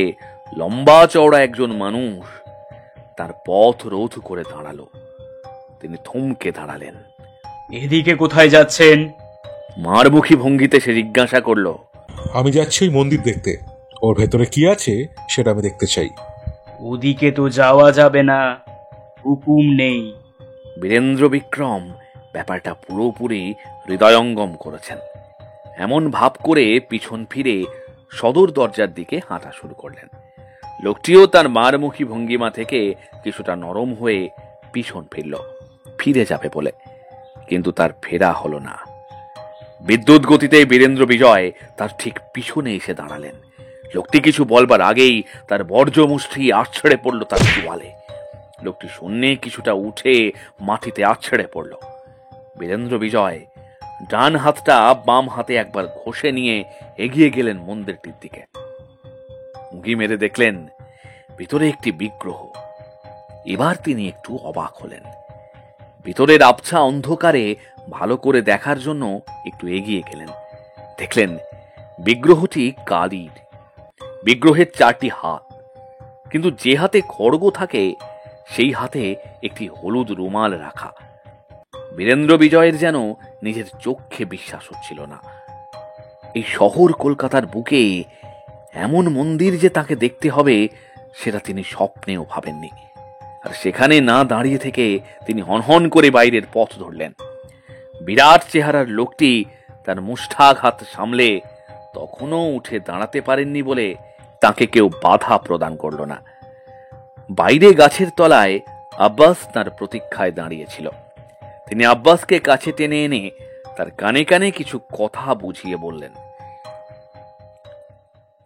লম্বা চওড়া একজন মানুষ তার পথ রোধ করে দাঁড়ালো। তিনি থমকে দাঁড়ালেন। এদিকে কোথায় যাচ্ছেন? মারমুখী ভঙ্গিতে সে জিজ্ঞাসা করল। আমি যাচ্ছি ওই মন্দির দেখতে, ওর ভেতরে কি আছে সেটা আমি দেখতে চাই। ওদিকে তো যাওয়া যাবে না, হুকুম নেই। বীরেন্দ্র বিক্রম ব্যাপারটা পুরোপুরি হৃদয়ঙ্গম করেছেন। এমন ভাব করে পিছন ফিরে সদর দরজার দিকে হাঁটা শুরু করলেন। লোকটিও তার মারমুখী ভঙ্গিমা থেকে কিছুটা নরম হয়ে পিছন ফিরে যাবে বলে, কিন্তু তার ফেরা হলো না। বিদ্যুৎ গতিতে বীরেন্দ্র বিজয় তার ঠিক পিছনে এসে দাঁড়ালেন। লোকটি কিছু বলবার আগেই তার বর্জ্য মুষ্টি আছড়ে পড়ল তার চোয়ালে। লোকটি শূন্যে কিছুটা উঠে মাটিতে আছড়ে পড়ল। বীরেন্দ্র বিজয় ডান হাতটা বাম হাতে একবার ঘষে নিয়ে এগিয়ে গেলেন মন্দিরটির দিকে। উঁকি মেরে দেখলেন ভিতরে একটি বিগ্রহ। এবার তিনি একটু অবাক হলেন। ভিতরের আবছা অন্ধকারে ভালো করে দেখার জন্য একটু এগিয়ে গেলেন। দেখলেন বিগ্রহটি কালীর। বিগ্রহের 4টি হাত, কিন্তু যে হাতে খড়গ থাকে সেই হাতে একটি হলুদ রুমাল রাখা। বীরেন্দ্র বিজয়ের যেন নিজের চোখে বিশ্বাস হচ্ছিল না। এই শহর কলকাতার বুকে এমন মন্দির যে তাকে দেখতে হবে সেটা তিনি স্বপ্নেও ভাবেননি। আর সেখানে না দাঁড়িয়ে থেকে তিনি হনহন করে বাইরের পথ ধরলেন। বিরাট চেহারার লোকটি তার মুষ্ঠাঘাত সামলে তখনও উঠে দাঁড়াতে পারেননি বলে তাকে কেউ বাধা প্রদান করল না। বাইরে গাছের তলায় আব্বাস তার প্রতীক্ষায় দাঁড়িয়েছিল। তিনি আব্বাসকে কাছে টেনে এনে তার কানে কানে কিছু কথা বুঝিয়ে বললেন।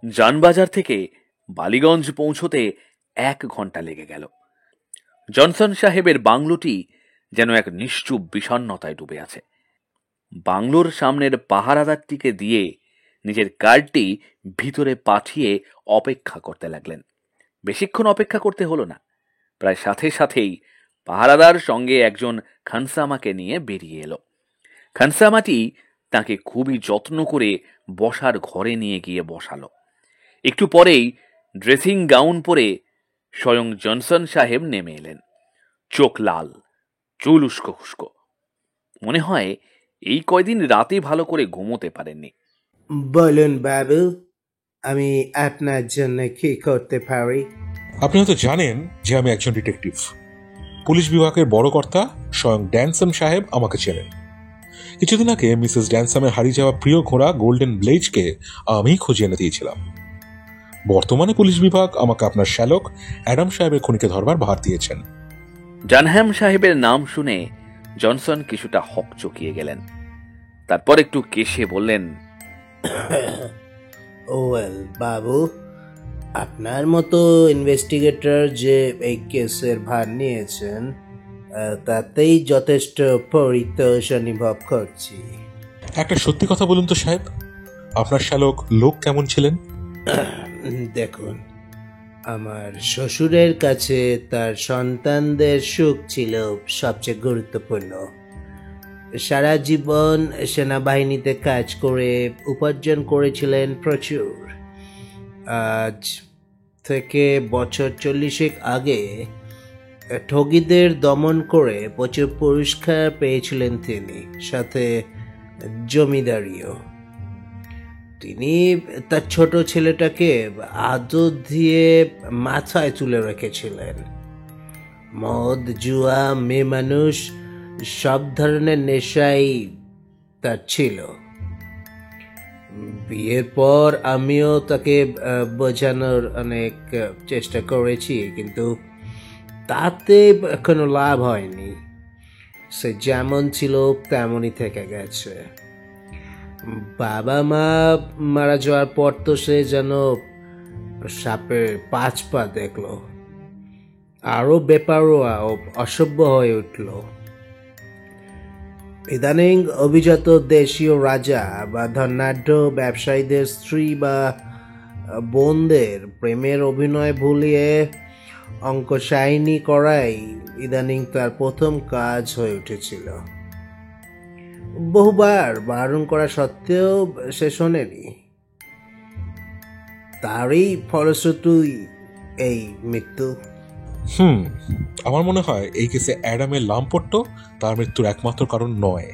জানবাজার থেকে বালিগঞ্জ পৌঁছতে 1 ঘন্টা লেগে গেল। জনসন সাহেবের বাংলোটি যেন এক নিশ্চুপ বিষণ্ণতায় ডুবে আছে। বাংলোর সামনের পাহারাদারটিকে দিয়ে নিজের কার্ডটি ভিতরে পাঠিয়ে অপেক্ষা করতে লাগলেন। বেশিক্ষণ অপেক্ষা করতে হলো না। প্রায় সাথে সাথেই পাহারাদার সঙ্গে একজন খানসামাকে নিয়ে বেরিয়ে এলো। খানসামাটি তাকে খুবই যত্ন করে বসার ঘরে নিয়ে গিয়ে বসালো। একটু পরেই ড্রেসিং গাউন পরে স্বয়ং জনসন সাহেব নেমে এলেন। চোখ লাল, চুল উস্কো খুস্কো। মনে হয় এই কয়দিন রাতে ভালো করে ঘুমোতে পারেননি। বলুন বাবু, আমি আপনার জন্য কি করতে পারি? আপনি হয়তো জানেন যে আমি একজন ডিটেকটিভ। পুলিশ বিভাগের বড় কর্তা স্বয়ং ড্যানসাম সাহেব আমাকে চেনেন। কিছুদিন আগে মিসেস ড্যানসামের হারিয়ে যাওয়া প্রিয় ঘোড়া গোল্ডেন ব্লেজকে আমি খুঁজে এনে দিয়েছিলাম। বর্তমানে পুলিশ বিভাগ আমাকে আপনার শ্যালক অ্যাডাম সাহেবের খুনিকে ধরবার ভার দিয়েছেন। ডানহ্যাম সাহেবের নাম শুনে জনসন কিছুটা হকচকিয়ে গেলেন। তারপর একটু কেশে বললেন, ওয়েল বাবু, আপনার মতো ইনভেস্টিগেটর যে এই কেসের ভার নিয়েছেন তাতেই যথেষ্ট পরিতোষ অনুভব করছি। একটা সত্যি কথা বলুন তো সাহেব, আপনার শ্যালক লোক কেমন ছিলেন? দেখুন, আমার শ্বশুরের কাছে তার সন্তানদের সুখ ছিল সবচেয়ে গুরুত্বপূর্ণ। সারা জীবন সেনাবাহিনীতে কাজ করে উপার্জন করেছিলেন প্রচুর। আজ থেকে বছর 40 আগে ঠগীদের দমন করে প্রচুর পুরস্কার পেয়েছিলেন তিনি, সাথে জমিদারিও। তিনি তার ছোট ছেলেটাকে আদর দিয়ে মাথায় তুলে রেখেছিলেন। মদ, জুয়া, মেয়ে মানুষ সব ধরনের নেশাই তার ছিল। বিয়ের পর আমিও তাকে বোঝানোর অনেক চেষ্টা করেছি, কিন্তু তাতে কোনো লাভ হয়নি। সে যেমন ছিল তেমনই থেকে গেছে। বাবা মা মারা যাওয়ার পর তো সে যেন সাপের 5 পা দেখলো, আরো বেপারোয়া ও অসভ্য হয়ে উঠল। ইদানিং অভিজাত দেশীয় রাজা বা ধনাঢ্য ব্যবসায়ীদের স্ত্রী বা বোনদের প্রেমের অভিনয় ভুলিয়ে অঙ্কশাইনি করাই ইদানিং তার প্রথম কাজ হয়ে উঠেছিল। বহুবার বারণ করা সত্ত্বেও সে শোনেনি। তারই ফলশ্রুতি এই মৃত্যু। আমার মনে হয় এই কেসে অ্যাডামের লাম্পট্য তার মৃত্যুর একমাত্র কারণ নয়,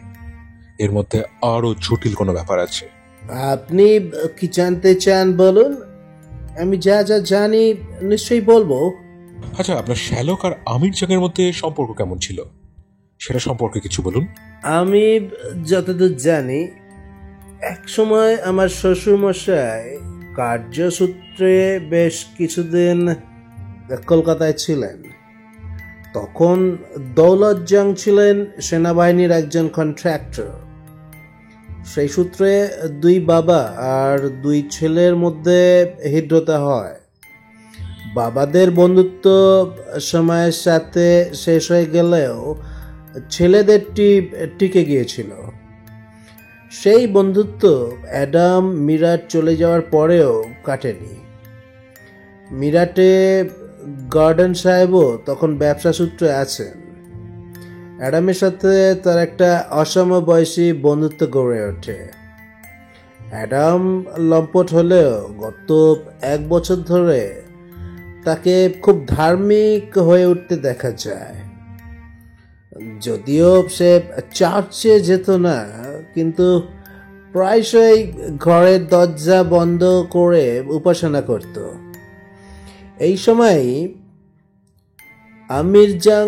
এর মধ্যে আরো জটিল কোনো ব্যাপার আছে। আপনি কি জানতে চান বলুন, আমি যা যা জানি নিশ্চয়ই বলবো। আচ্ছা, আপনার শ্যালক আর আমির জাগের মধ্যে সম্পর্ক কেমন ছিল সেটা সম্পর্কে কিছু বলুন। আমি যতদূর জানি, এক সময় আমার শ্বশুর মশাই কার্যসূত্রে বেশ কিছুদিন কলকাতায় ছিলেন। তখন দৌলত জাং ছিলেন সেনাবাহিনীর একজন কন্ট্রাক্টর। সেই সূত্রে দুই বাবা আর দুই ছেলের মধ্যে হৃদ্রতা হয়। বাবাদের বন্ধুত্ব সময়ের সাথে শেষ হয়ে গেলেও ছেলেদেরটি টিকে গিয়েছিল। সেই বন্ধুত্ব অ্যাডাম মিরাট চলে যাওয়ার পরেও কাটেনি। মিরাটে গর্ডন সাহেবও তখন ব্যবসা সূত্রে আছেন। অ্যাডামের সাথে তার একটা অসমবয়সী বন্ধুত্ব গড়ে ওঠে। অ্যাডাম লম্পট হলেও গত 1 বছর ধরে তাকে খুব ধার্মিক হয়ে উঠতে দেখা যায়। যদিও সে চার্চে যেত না, কিন্তু প্রায়শই ঘরের দরজা বন্ধ করে উপাসনা করত। এই সময় আমির জাং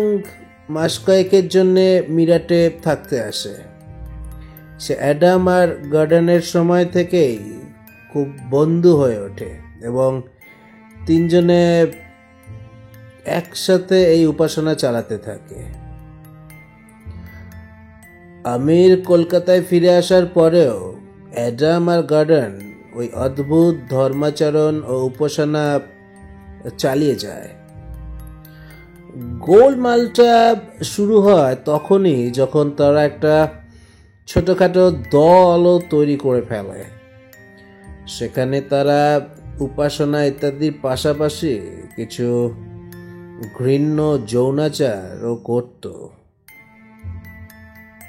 মাস কয়েকের জন্যে মিরাটে থাকতে আসে। সে অ্যাডাম আর গর্ডনের সময় থেকেই খুব বন্ধু হয়ে ওঠে এবং তিনজনে একসাথে এই উপাসনা চালাতে থাকে। আমির কলকাতায় ফিরে আসার পরেও অ্যাডাম আর গর্ডন ওই অদ্ভুত ধর্মাচরণ ও উপাসনা চালিয়ে যায়। গোলমালটা শুরু হয় তখনই যখন তারা একটা ছোটখাটো দলও তৈরি করে ফেলে। সেখানে তারা উপাসনা ইত্যাদির পাশাপাশি কিছু ঘৃণ্য যৌনাচারও করত।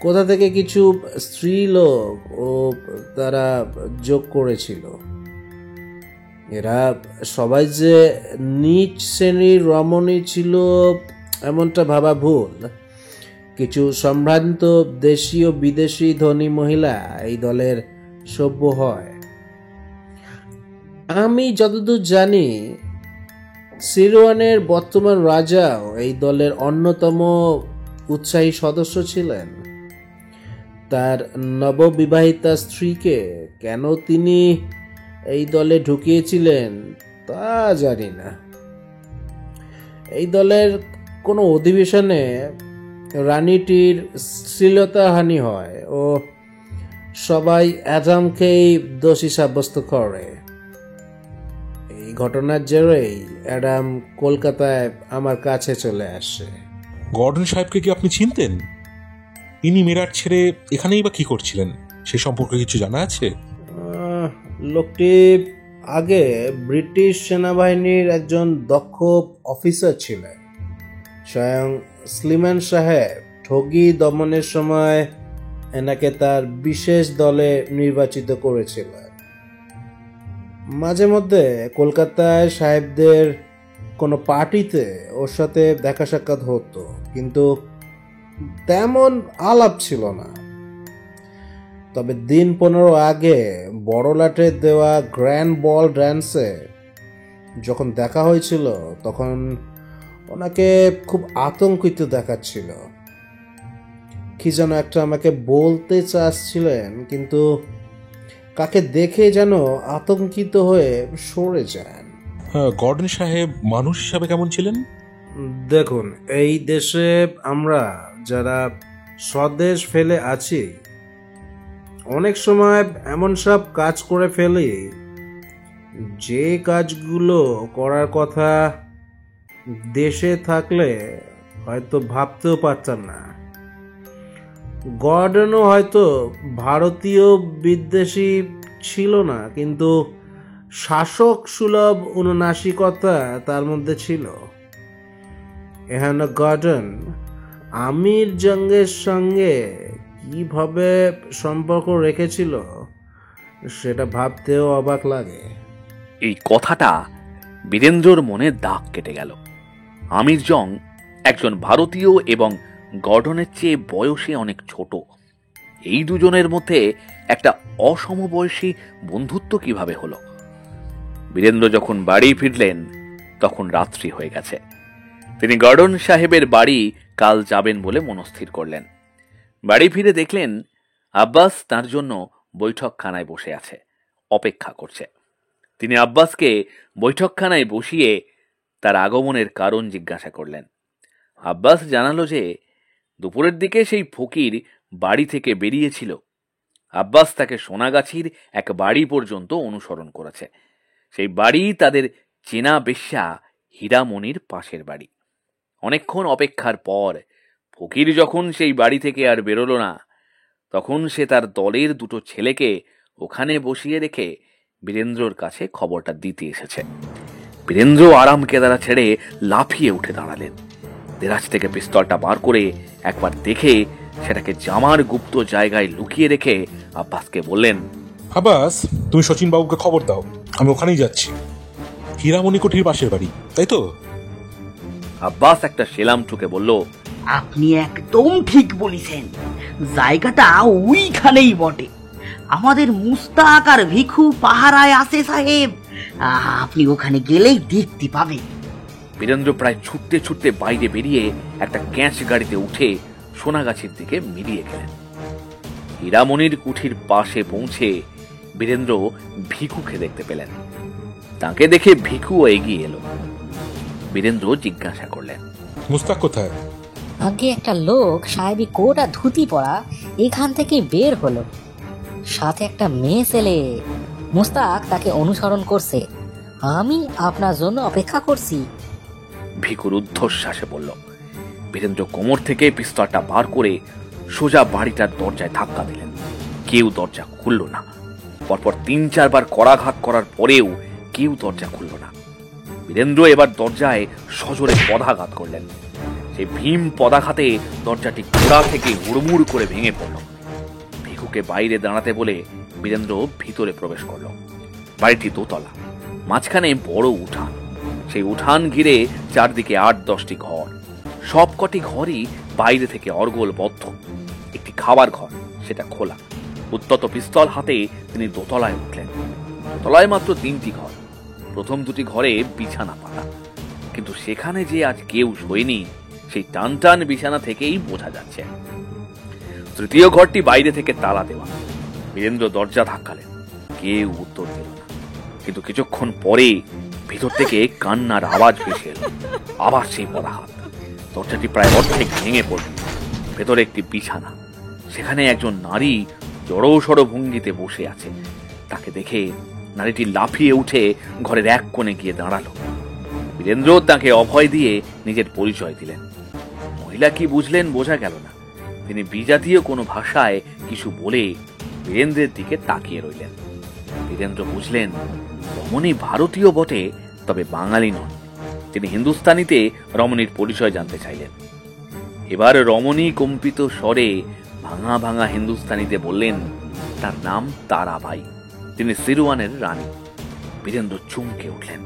কোথা থেকে কিছু স্ত্রীলোক ও তারা যোগ করেছিল। এরা সবাই যে নিচ শ্রেণীর রমণী ছিল এমনটা ভাবা ভুল। কিছু সম্ভ্রান্ত দেশীয় বিদেশি ধনী মহিলা এই দলের সভ্য হয়। আমি যতদূর জানি, সিরোয়ানের বর্তমান রাজাও এই দলের অন্যতম উৎসাহী সদস্য ছিলেন। তার নববিবাহিতা স্ত্রীকে কেন তিনি এই দলে ঢুকিয়েছিলেন তা জানি না। এই দলের কোনো অধিবেশনে রানীটির শ্লীলতাহানি হয় ও সবাই অ্যাডামকেই দোষী সাব্যস্ত করে। এই ঘটনার জেরেই অ্যাডাম কলকাতায় আমার কাছে চলে আসে। গর্ডন সাহেবকে কি আপনি চিনতেন? ইনি মিরাট ছেড়ে এখানেই বা কি করছিলেন সে সম্পর্কে কিছু জানা আছে? লোকটি আগে ব্রিটিশ সেনাবাহিনীর একজন দক্ষ অফিসার ছিলেন। স্বয়ং স্লিম্যান সাহেব ঠগি দমনের সময় এনাকে তার বিশেষ দলে নির্বাচিত করেছিলেন। মাঝে মধ্যে কলকাতায় সাহেবদের কোনো পার্টিতে ওর সাথে দেখা সাক্ষাৎ হতো, কিন্তু তেমন আলাপ ছিল না। তবে দিন 15 আগে বড়লাটে দেওয়া গ্র্যান্ড বল ড্যান্সে যখন দেখা হয়েছিল তখন ওনাকে খুব আতঙ্কিত দেখাচ্ছিল। কি যেন একটা আমাকে বলতে চাচ্ছিলেন, কিন্তু কাকে দেখে যেন আতঙ্কিত হয়ে সরে যান। গর্ডন সাহেব মানুষ হিসাবে কেমন ছিলেন? দেখুন, এই দেশে আমরা যারা স্বদেশ ফেলে আছি অনেক সময় এমন সব কাজ করে ফেলি যে কাজগুলো করার কথা দেশে থাকলে হয়তো ভাবতেও পারতাম না। গর্ডনও হয়তো ভারতীয় বিদ্বেষী ছিল না, কিন্তু শাসক সুলভ অনুনাসিকতা তার মধ্যে ছিল। এখানে গর্ডন আমির জঙ্গের সঙ্গে কিভাবে সম্পর্ক রেখেছিল সেটা ভাবতেও অবাক লাগে। এই কথাটা বীরেন্দ্রর মনে দাগ কেটে গেল। আমির জং একজন ভারতীয় এবং গর্ডনের চেয়ে বয়সে অনেক ছোট। এই দুজনের মধ্যে একটা অসমবয়সী বন্ধুত্ব কিভাবে হলো? বীরেন্দ্র যখন বাড়ি ফিরলেন তখন রাত্রি হয়ে গেছে। তিনি গর্ডন সাহেবের বাড়ি কাল যাবেন বলে মনস্থির করলেন। বাড়ি ফিরে দেখলেন আব্বাস তার জন্য বৈঠকখানায় বসে আছে, অপেক্ষা করছে। তিনি আব্বাসকে বৈঠকখানায় বসিয়ে তার আগমনের কারণ জিজ্ঞাসা করলেন। আব্বাস জানালো যে দুপুরের দিকে সেই ফকির বাড়ি থেকে বেরিয়েছিল। আব্বাস তাকে সোনাগাছির এক বাড়ি পর্যন্ত অনুসরণ করেছে। সেই বাড়ি তাদের চেনা বেশ্যা হীরামণির পাশের বাড়ি। অনেকক্ষণ অপেক্ষার পর ফকির যখন সেই বাড়ি থেকে আর বেরোলো না, তখন সে তার দলের দুটো ছেলেকে ওখানে বসিয়ে রেখে বীরেন্দ্রর কাছে খবরটা দিতে এসেছে। বীরেন্দ্র আরাম কেদারা ছেড়ে লাফিয়ে উঠে দাঁড়ালেন। দেরাজ থেকে পিস্তলটা বার করে একবার দেখে সেটাকে জামার গুপ্ত জায়গায় লুকিয়ে রেখে আব্বাসকে বললেন, আব্বাস, তুমি শচীন বাবুকে খবর দাও, আমি ওখানেই যাচ্ছি। হীরামণি কুঠির পাশের বাড়ি, তাই তো? আব্বাস একটা সেলাম ঠুকে বলল, আপনি একদম ঠিক বলেছেন, জায়গাটা ওইখানেই বটে। আমাদের মুস্তাক আর ভিখু পাহারায় আছে সাহেব, আপনি ওখানে গেলেই দেখতে পাবেন। বীরেন্দ্র প্রায় ছুটতে ছুটতে বাইরে বেরিয়ে একটা ক্যাঁচ গাড়িতে উঠে সোনাগাছির দিকে মিলিয়ে গেলেন। হীরামণির কুঠির পাশে পৌঁছে বীরেন্দ্র ভিখুকে দেখতে পেলেন। তাকে দেখে ভিখুও এগিয়ে এলো। বীরেন্দ্র জিজ্ঞাসা করলেন, মুস্তাক কোথায়? আগে একটা লোক সাহেবী কোট আর ধুতি পরা এখান থেকে বের হলো, সাথে একটা মেয়ে ছেলে। মুস্তাক তাকে অনুসরণ করছে। আমি আপনার জন্য অপেক্ষা করছি। ভিখুর ঊর্ধ্বশ্বাসে বলল। বীরেন্দ্র কোমর থেকে পিস্তলটা বার করে সোজা বাড়িটার দরজায় ধাক্কা দিলেন। কেউ দরজা খুলল না। পরপর 3-4 বার করাঘাত করার পরেও কেউ দরজা খুলল না। বীরেন্দ্র এবার দরজায় সজোরে পদাঘাত করলেন। সেই ভীম পদাঘাতে দরজাটি গোড়া থেকে হুড়মুড় করে ভেঙে পড়ল। ভিখুকে বাইরে দাঁড়াতে বলে বীরেন্দ্র ভিতরে প্রবেশ করল। বাড়িটি দোতলা, মাঝখানে বড় উঠান। সেই উঠান ঘিরে চারদিকে 8-10টি ঘর। সবকটি ঘরই বাইরে থেকে অর্গলবদ্ধ। একটি খাবার ঘর, সেটা খোলা। উত্তত পিস্তল হাতে তিনি দোতলায় উঠলেন। দোতলায় মাত্র 3টি ঘর। প্রথম 2টি ঘরে বিছানা পাতা, কিন্তু সেখানে যে আজ কেউ শোয়নি সেই টান টান বিছানা থেকেই বোঝা যাচ্ছে। তৃতীয় ঘরটি বাইরে থেকে তালা দেওয়া। বীরেন্দ্র দরজা ধাক্কালেন, কেউ উত্তর দিল না। কিন্তু কিছুক্ষণ পরে ভিতর থেকে কান্নার আওয়াজ ভেসে এলো। আবার সেই পদাঘাত। দরজাটি প্রায় অর্ধেক ভেঙে পড়ল। ভেতরে একটি বিছানা, সেখানে একজন নারী জড়সড় ভঙ্গিতে বসে আছে। তাকে দেখে নারীটি লাফিয়ে উঠে ঘরের এক কোণে গিয়ে দাঁড়ালো। বীরেন্দ্র তাকে অভয় দিয়ে নিজের পরিচয় দিলেন। মহিলা কি বুঝলেন বোঝা গেল না। তিনি বিজাতীয় কোনো ভাষায় কিছু বলে বীরেন্দ্রের দিকে তাকিয়ে রইলেন। বীরেন্দ্র বুঝলেন রমণী ভারতীয় বটে, তবে বাঙালি নন। তিনি হিন্দুস্তানিতে রমণীর পরিচয় জানতে চাইলেন। এবার রমণী কম্পিত স্বরে ভাঙা ভাঙা হিন্দুস্তানিতে বললেন তার নাম তারাবাই, তিনি সিরওয়ানের রানী। বীরেন্দ্র চমকে উঠলেন।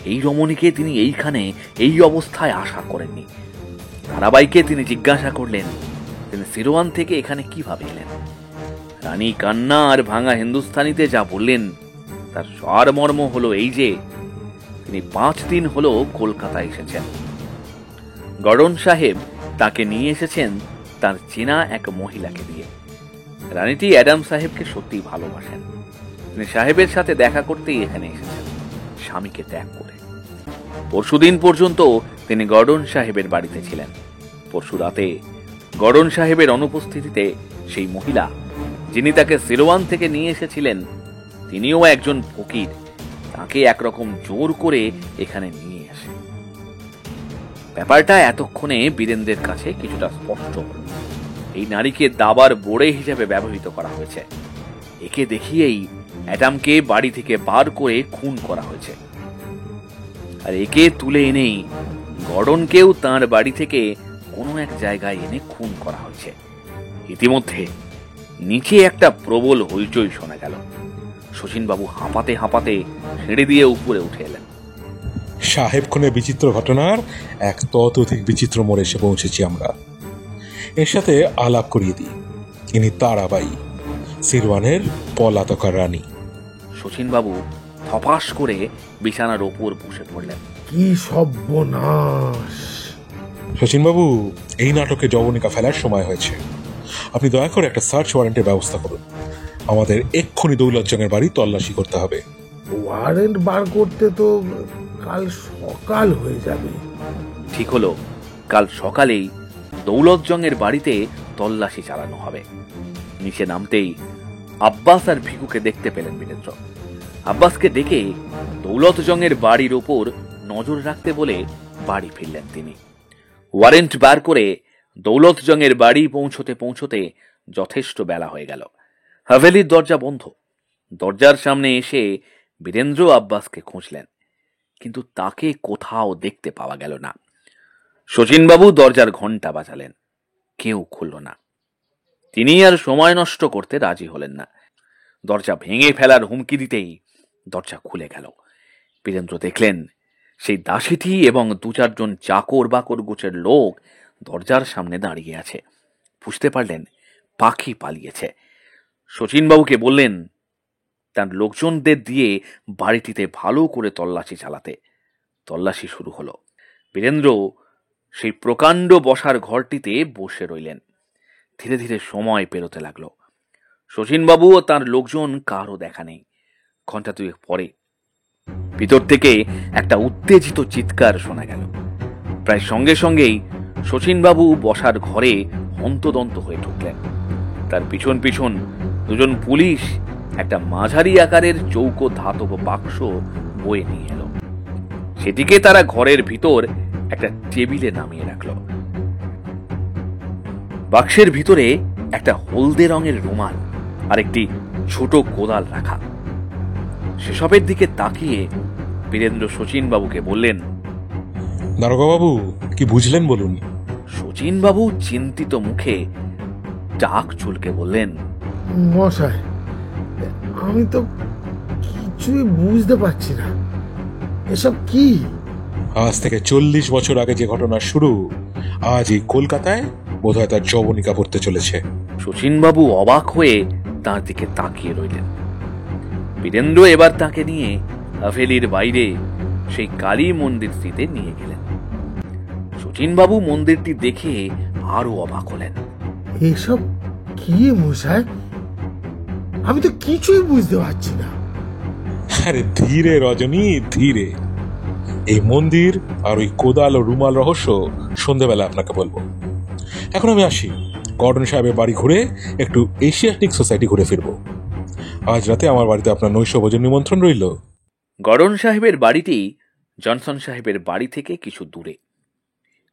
এই রমণীকে তিনি এইখানে এই অবস্থায় আশা করেননি। তারাবাইকে তিনি জিজ্ঞাসা করলেন তিনি সিরওয়ান থেকে এখানে কিভাবে এলেন। রানী কান্না আর ভাঙা হিন্দুস্তানিতে যা বললেন তার সারমর্ম হলো এই যে তিনি 5 দিন হলো কলকাতায় এসেছেন। গর্ডন সাহেব তাকে নিয়ে এসেছেন তার চেনা এক মহিলাকে দিয়ে। রানীটি অ্যাডাম সাহেবকে সত্যি ভালোবাসেন। তিনি সাহেবের সাথে দেখা করতেই এখানে এসেছেন, স্বামীকে ত্যাগ করে। পরশুদিন পর্যন্ত তিনি গর্ডন সাহেবের বাড়িতে ছিলেন। পরশু রাতে গর্ডন সাহেবের অনুপস্থিতিতে সেই মহিলা যিনি তাকে সিরওয়ান থেকে নিয়ে এসেছিলেন, তিনিও একজন ফকির, তাকে একরকম জোর করে এখানে নিয়ে আসে। ব্যাপারটা এতক্ষণে বীরেন্দ্রের কাছে কিছুটা স্পষ্ট হল। এই নারীকে দাবার বোড়ে হিসেবে ব্যবহৃত করা হয়েছে। একে দেখিয়েই অ্যাডামকে বাড়ি থেকে বার করে খুন করা হয়েছে। আর একে তুলে এনেই গর্ডনকেও তাঁর বাড়ি থেকে কোনো এক জায়গায় এনে খুন করা হয়েছে। ইতিমধ্যে নিচে একটা প্রবল হইচই শোনা গেল। শচীনবাবু হাঁপাতে হাঁপাতে সিঁড়ি দিয়ে উপরে উঠে এলেন। সাহেব খুনে বিচিত্র ঘটনার এক ততোধিক বিচিত্র মোড়ে এসে পৌঁছেছি আমরা। এর সাথে আলাপ করিয়ে দিই, ইনি তারাবাই, সিরওয়ানের পলাতকা রানী। শচীনবাবু থপাস করে বিছানার ওপর বসে পড়লেন। কি সর্বনাশ! শচীনবাবু, এই নাটকে যবনিকা ফেলার সময় হয়েছে। আপনি দয়া করে একটা সার্চ ওয়ারেন্টের ব্যবস্থা করুন। আমাদের এক্ষুনি দৌলতজংয়ের বাড়ি তল্লাশি করতে হবে। ওয়ারেন্ট বার করতে তো কাল সকাল হয়ে যাবে। ঠিক হলো, কাল সকালেই দৌলতজংয়ের বাড়িতে তল্লাশি চালানো হবে। নিচে নামতেই আব্বাস আর ভিকুকে দেখতে পেলেন বীরেন্দ্র। আব্বাসকে ডেকে দৌলতজংয়ের বাড়ির ওপর নজর রাখতে বলে বাড়ি ফিরলেন তিনি। ওয়ারেন্ট বার করে দৌলতজংয়ের বাড়ি পৌঁছতে পৌঁছতে যথেষ্ট বেলা হয়ে গেল। হাভেলির দরজা বন্ধ। দরজার সামনে এসে বীরেন্দ্র আব্বাসকে খুঁজলেন, কিন্তু তাকে কোথাও দেখতে পাওয়া গেল না। শচীনবাবু দরজার ঘণ্টা বাজালেন, কেউ খুলল না। তিনি আর সময় নষ্ট করতে রাজি হলেন না। দরজা ভেঙে ফেলার হুমকি দিতেই দরজা খুলে গেল। বীরেন্দ্র দেখলেন সেই দাসীটি এবং 2-4 জন চাকর বাকর গোছের লোক দরজার সামনে দাঁড়িয়ে আছে। বুঝতে পারলেন পাখি পালিয়েছে। শচীনবাবুকে বললেন তার লোকজনদের দিয়ে বাড়িটিতে ভালো করে তল্লাশি চালাতে। তল্লাশি শুরু হলো। বীরেন্দ্র সেই প্রকাণ্ড বসার ঘরটিতে বসে রইলেন। ধীরে ধীরে সময় পেরোতে লাগলো। শচীনবাবু ও তার লোকজন কারও দেখা নেই। ঘন্টা 2 পরে ভিতর থেকে একটা উত্তেজিত চিৎকার শোনা গেল। প্রায় সঙ্গে সঙ্গেই শচীনবাবু বসার ঘরে হন্তদন্ত হয়ে ঢুকলেন। তার পিছন পিছন 2 জন পুলিশ একটা মাঝারি আকারের চৌকো ধাতব বাক্স বয়ে নিয়ে এলো। সেটিকে তারা ঘরের ভিতর একটা টেবিলে নামিয়ে রাখল। বাক্সের ভিতরে একটা হলদে রঙের রুমাল আর একটি ছোট কোদাল রাখা। সেসবের দিকে তাকিয়ে বীরেন্দ্র শচীনবাবুকে বললেন, দারোগাবাবু, কি বুঝলেন বলুন। শচীনবাবু চিন্তিত মুখে টাক চুলকে বললেন, মশাই, আমি তো কিছুই বুঝতে পারছি না, এসব কি? আজ থেকে 40 বছর আগে যে ঘটনা শুরু, আজ এই কলকাতায় বোধহয় তার যবনিকা পড়তে চলেছে। শচীনবাবু অবাক হয়ে তার দিকে তাকিয়ে রইলেন। বীরেন্দ্র এবার তাকে নিয়ে হাভেলির বাইরে সেই কালী মন্দিরটিতে নিয়ে গেলেন। শচীনবাবু মন্দিরটি দেখে আরো অবাক হলেন। এসব কি মশাই? আমি তো কিছুই বুঝতে পারছি না। আরে ধীরে রজনী, ধীরে। এই মন্দির আর ওই কোদাল ও রুমাল রহস্য সন্ধ্যেবেলা আপনাকে বলবো। এখন আমি আসি। গর্ডন সাহেবের বাড়ি ঘুরে একটু এশিয়াটিক সোসাইটি ঘুরে ফিরবো। আজ রাতে আমার বাড়িতে আপনার নৈশ ভোজন নিমন্ত্রণ রইল। গর্ডন সাহেবের বাড়িটি জনসন সাহেবের বাড়ি থেকে কিছু দূরে।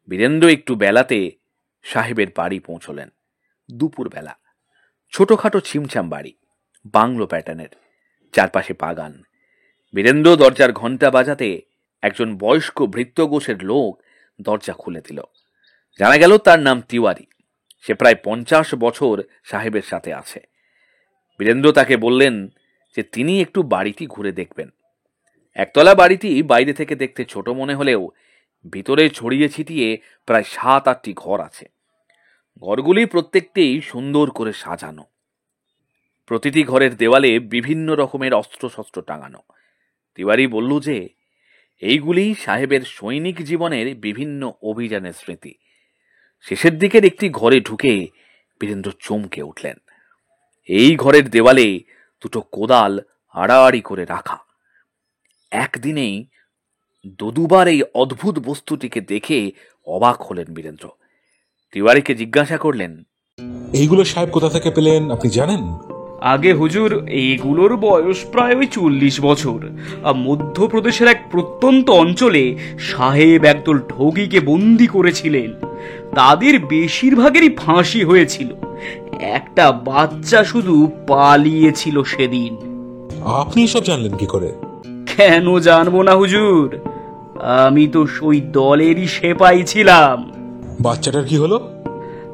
বীরেন্দ্র একটু বেলাতে সাহেবের বাড়ি পৌঁছলেন। দুপুর বেলা। ছোটখাটো ছিমছাম বাড়ি, বাংলো প্যাটার্নের, চারপাশে বাগান। বীরেন্দ্র দরজার ঘণ্টা বাজাতে একজন বয়স্ক ভৃত্য গোছের লোক দরজা খুলে দিল। জানা গেল তার নাম তিওয়ারি। সে প্রায় 50 বছর সাহেবের সাথে আছে। বীরেন্দ্র তাকে বললেন যে তিনি একটু বাড়িটি ঘুরে দেখবেন। একতলা বাড়িটি বাইরে থেকে দেখতে ছোট মনে হলেও ভিতরে ছড়িয়ে ছিটিয়ে প্রায় 7-8টি ঘর আছে। ঘরগুলি প্রত্যেকটিই সুন্দর করে সাজানো। প্রতিটি ঘরের দেওয়ালে বিভিন্ন রকমের অস্ত্রশস্ত্র টাঙানো। তিওয়ারি বলল যে এইগুলি সাহেবের সৈনিক জীবনের বিভিন্ন অভিযানের স্মৃতি। শেষের দিকের একটি ঘরে ঢুকে বীরেন্দ্র চমকে উঠলেন। এই ঘরের দেওয়ালে 2টো কোদাল আড়াআড়ি করে রাখা। একদিনেই 2-2বার এই অদ্ভুত বস্তুটিকে দেখে অবাক হলেন বীরেন্দ্র। তিওয়ারিকে জিজ্ঞাসা করলেন, এইগুলো সাহেব কোথা থেকে পেলেন আপনি জানেন? আগে হুজুর, এগুলোর বয়স প্রায় 40 বছর। মধ্যপ্রদেশের এক প্রত্যন্ত অঞ্চলে সাহেব একদল ঠগীকে বন্দি করেছিলেন। তাদের বেশিরভাগেরই ফাঁসি হয়েছিল। একটা বাচ্চা শুধু পালিয়েছিল সেদিন। আপনি এসব জানলেন কি করে? কেন জানবো না হুজুর, আমি তো ওই দলেরই সেপাই ছিলাম। বাচ্চাটার কি হলো?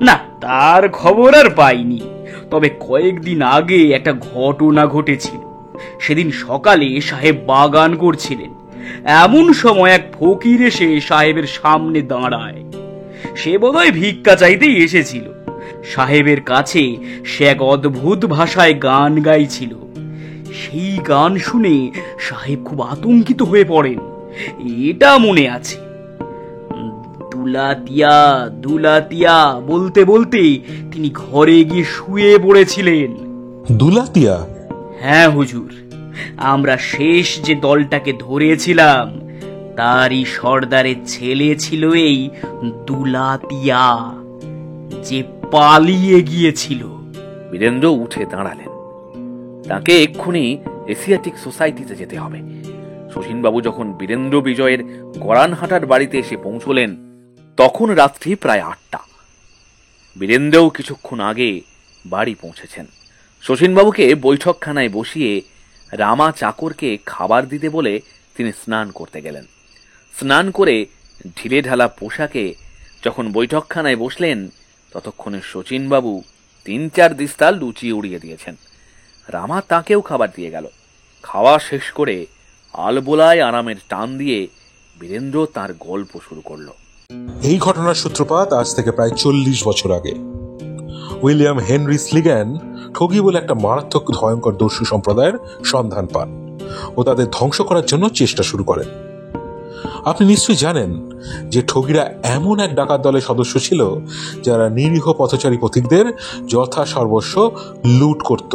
না, তার খবর আর পাইনি। তবে কয়েকদিন আগে একটা ঘটনা ঘটেছিল। সেদিন সকালে সাহেব বাগান করছিলেন। এমন সময় এক ফকির এসে সাহেবের সামনে দাঁড়ায়। সে বোধহয় ভিক্ষা চাইতেই এসেছিল। সাহেবের কাছে সে এক অদ্ভুত ভাষায় গান গাইছিল। সেই গান শুনে সাহেব খুব আতঙ্কিত হয়ে পড়েন। এটা মনে আছে, দুলাতিয়া দুলাতিয়া বলতে বলতে তিনি ঘরে গিয়ে শুয়ে পড়েছিলেন। দুলাতিয়া? হ্যাঁ হুজুর, আমরা শেষ যে দলটাকে ধরেছিলাম তারই সর্দারের ছেলে ছিল এই দুলাতিয়া, যে পালিয়ে গিয়েছিল। বীরেন্দ্র উঠে দাঁড়ালেন। তাকে এক্ষুনি এশিয়াটিক সোসাইটিতে যেতে হবে। শচীনবাবু যখন বীরেন্দ্র বিজয়ের গড়ানহাটার বাড়িতে এসে পৌঁছলেন তখন রাত্রি প্রায় 8টা। বীরেন্দ্রও কিছুক্ষণ আগে বাড়ি পৌঁছেছেন। শচীনবাবুকে বৈঠকখানায় বসিয়ে রামা চাকরকে খাবার দিতে বলে তিনি স্নান করতে গেলেন। স্নান করে ঢিলে ঢালা পোশাকে যখন বৈঠকখানায় বসলেন ততক্ষণে শচীনবাবু 3-4 দিস্তা লুচি উড়িয়ে দিয়েছেন। রামা তাকেও খাবার দিয়ে গেল। খাওয়া শেষ করে আলবোলায় আরামের টান দিয়ে বীরেন্দ্র তার গল্প শুরু করল। এই ঘটনার সূত্রপাত আজ থেকে প্রায় 40 বছর আগে। উইলিয়াম হেনরি স্লিগ্যান ঠগি বলে একটা মারাত্মক ভয়ঙ্কর দস্যু সম্প্রদায়ের সন্ধান পান ও তাদের ধ্বংস করার জন্য চেষ্টা শুরু করেন। আপনি নিশ্চয়ই জানেন যে ঠগিরা এমন এক ডাকাত দলের সদস্য ছিল যারা নিরীহ পথচারী পথিকদের যথা সর্বস্ব লুট করত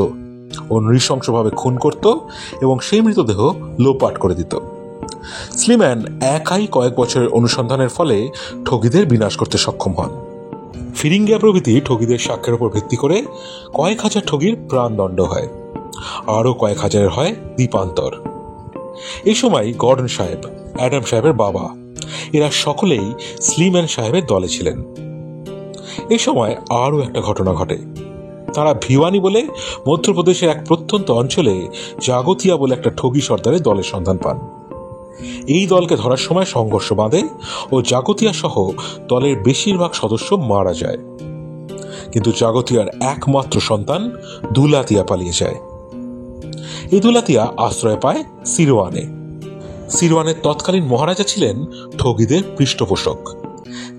ও নৃশংসভাবে খুন করত এবং সেই মৃতদেহ লোপাট করে দিত। স্লিম্যান একাই কয়েক বছরের অনুসন্ধানের ফলে ঠগিদের বিনাশ করতে সক্ষম হন। ফিরিঙ্গিয়া প্রভৃতি ঠগিদের সাক্ষ্যের উপর ভিত্তি করে কয়েক হাজার ঠগির প্রাণদণ্ড হয়, আরও কয়েক হাজারের হয় দ্বীপান্তর। এই সময় গর্ডন সাহেব, অ্যাডাম সাহেবের বাবা, এরা সকলেই স্লিম্যান সাহেবের দলে ছিলেন। এই সময় আরও একটা ঘটনা ঘটে। তারা ভিওয়ানি বলে মধ্যপ্রদেশের এক প্রত্যন্ত অঞ্চলে জাগতিয়া বলে একটা ঠগি সর্দারের দলের সন্ধান পান। এই দলকে ধরার সময় সংঘর্ষ বাঁধে ও জাগতিয়া সহ দলের বেশিরভাগ সদস্য মারা যায়, কিন্তু জাগতিয়ার একমাত্র সন্তান দুলাতিয়া পালিয়ে যায়। এই দুলাতিয়া আশ্রয় পায় সিরওয়ানে। সিরওয়ানের তৎকালীন মহারাজা ছিলেন ঠগিদের পৃষ্ঠপোষক।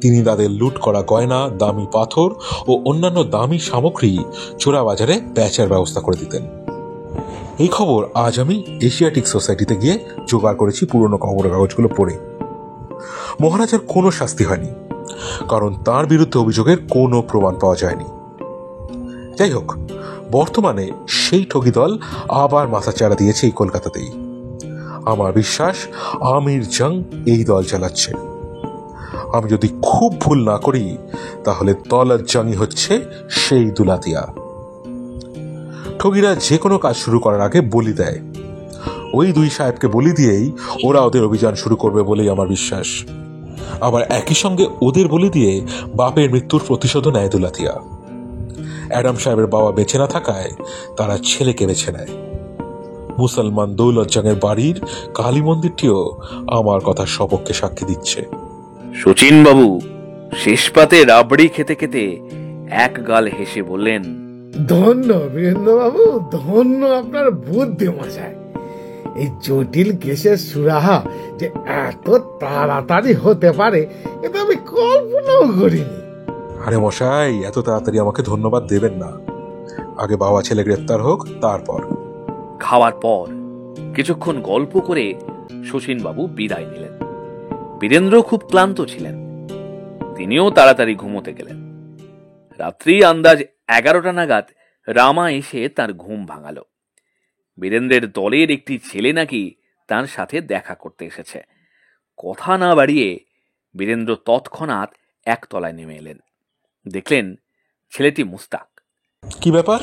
তিনি তাদের লুট করা গয়না, দামি পাথর ও অন্যান্য দামি সামগ্রী চোরা বাজারে বেচার ব্যবস্থা করে দিতেন। এই খবর আজ আমি এশিয়াটিক সোসাইটিতে গিয়ে জোগাড় করেছি পুরনো খবরের কাগজগুলো পড়ে। মহারাজার কোনো শাস্তি হয়নি, কারণ তার বিরুদ্ধে অভিযোগের কোনো প্রমাণ পাওয়া যায়নি। যাই হোক, বর্তমানে সেই ঠগি দল আবার মাথাচাড়া দিয়েছে এই কলকাতাতেই। আমার বিশ্বাস আমির জং এই দল চালাচ্ছে। আমি যদি খুব ভুল না করি তাহলে দৌলত জংই হচ্ছে সেই দুলাতিয়া। ঠগিরা যে কোনো কাজ শুরু করার আগে বলি দেয়। ওই 2 সাহেবকে বলি দিয়েই ওরা ওদের অভিযান শুরু করবে বলেই আমার বিশ্বাস। আবার একই সঙ্গে ওদের বলি দিয়ে বাপের মৃত্যুর প্রতিশোধও নেয় দুলাতিয়া। অ্যাডাম সাহেবের বাবা বেঁচে না থাকায় তারা ছেলেকে বেছে নেয়। মুসলমান দৌলত জংয়ের বাড়ির কালী মন্দিরটিও আমার কথার সপক্ষে সাক্ষী দিচ্ছে। শচীনবাবু শেষ পাতে রাবড়ি খেতে খেতে এক গাল হেসে বললেন, ধন্য বীরেন্দ্র বাবু, ধন্য আপনার বুদ্ধি মশাই। এই জটিল কেসের সুরাহা যে এত তাড়াতাড়ি হতে পারে এটা আমি কল্পনাও করিনি। আরে মশাই, এত তাড়াতাড়ি আমাকে ধন্যবাদ দেবেন না। আগে বাবা ছেলে গ্রেপ্তার হোক, তারপর। খাওয়ার পর কিছুক্ষণ গল্প করে শচীনবাবু বিদায় নিলেন। বীরেন্দ্র খুব ক্লান্ত ছিলেন, তিনিও তাড়াতাড়ি ঘুমোতে গেলেন। রাত্রি আন্দাজ 11টা নাগাদ রামা এসে তার ঘুম ভাঙাল। বীরেন্দ্রের দলের একটি ছেলে নাকি তার সাথে দেখা করতে এসেছে। কথা না বাড়িয়ে বীরেন্দ্র তৎক্ষণাৎ একতলায় নেমে এলেন। দেখলেন ছেলেটি মুস্তাক। কি ব্যাপার?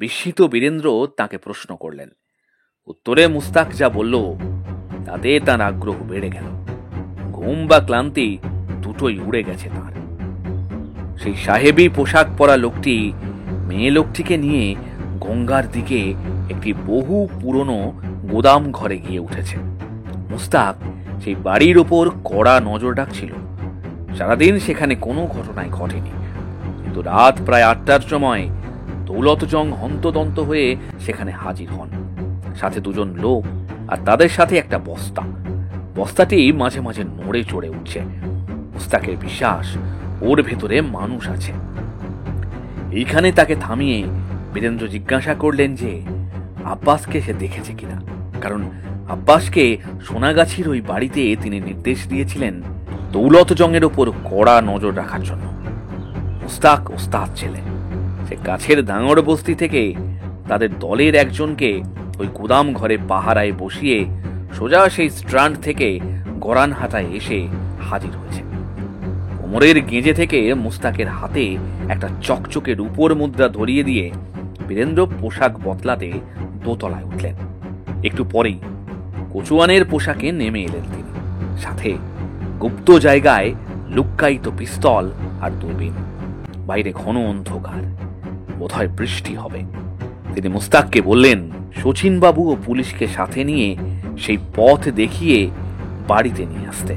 বিস্মিত বীরেন্দ্র তাকে প্রশ্ন করলেন। উত্তরে মুস্তাক যা বলল তাতে তার আগ্রহ বেড়ে গেল। ঘুম বা ক্লান্তি দুটোই উড়ে গেছে তার। সেই সাহেবী পোশাক পরা লোকটি মেয়ে লোকটিকে নিয়ে গঙ্গার দিকে একটি বহু পুরনো গোদাম ঘরে গিয়ে উঠেছে। মুস্তাক সেই বাড়ির ওপর কড়া নজর রাখছিল। সারাদিন সেখানে কোনো ঘটনাই ঘটেনি, কিন্তু রাত প্রায় 8টার সময় দৌলত জং হন্তদন্ত হয়ে সেখানে হাজির হন, সাথে 2 জন লোক আর তাদের সাথে একটা বস্তা। বস্তাটি মাঝে মাঝে নড়ে চড়ে উঠছে। মুস্তাকের বিশ্বাস ওর ভেতরে মানুষ আছে। এইখানে তাকে থামিয়ে বীরেন্দ্র জিজ্ঞাসা করলেন যে আব্বাসকে সে দেখেছে কিনা, কারণ আব্বাসকে সোনাগাছির ওই বাড়িতে তিনি নির্দেশ দিয়েছিলেন দৌলত জংয়ের ওপর কড়া নজর রাখার জন্য। মুস্তাক ওস্তাদ ছেলে, সে কাছের দাঙর বস্তি থেকে তাদের দলের একজনকে ওই গুদাম ঘরে পাহারায় বসিয়ে সোজা সেই স্ট্র্যান্ড থেকে গরানহাটায় এসে হাজির হয়েছে। কোমরের গেঁজে থেকে মুস্তাকের হাতে একটা চকচকে রূপোর মুদ্রা ধরিয়ে দিয়ে বীরেন্দ্র পোশাক বদলাতে দোতলায় উঠলেন। একটু পরেই কচুয়ানের পোশাকে নেমে এলেন তিনি, সাথে গুপ্ত জায়গায় লুক্কায়িত পিস্তল আর দূরবীন। বাইরে ঘন অন্ধকার, বোধহয় বৃষ্টি হবে। তিনি মুস্তাককে বললেন শচীনবাবু ও পুলিশকে সাথে নিয়ে সেই পথ দেখিয়ে বাড়িতে নিয়ে আসতে।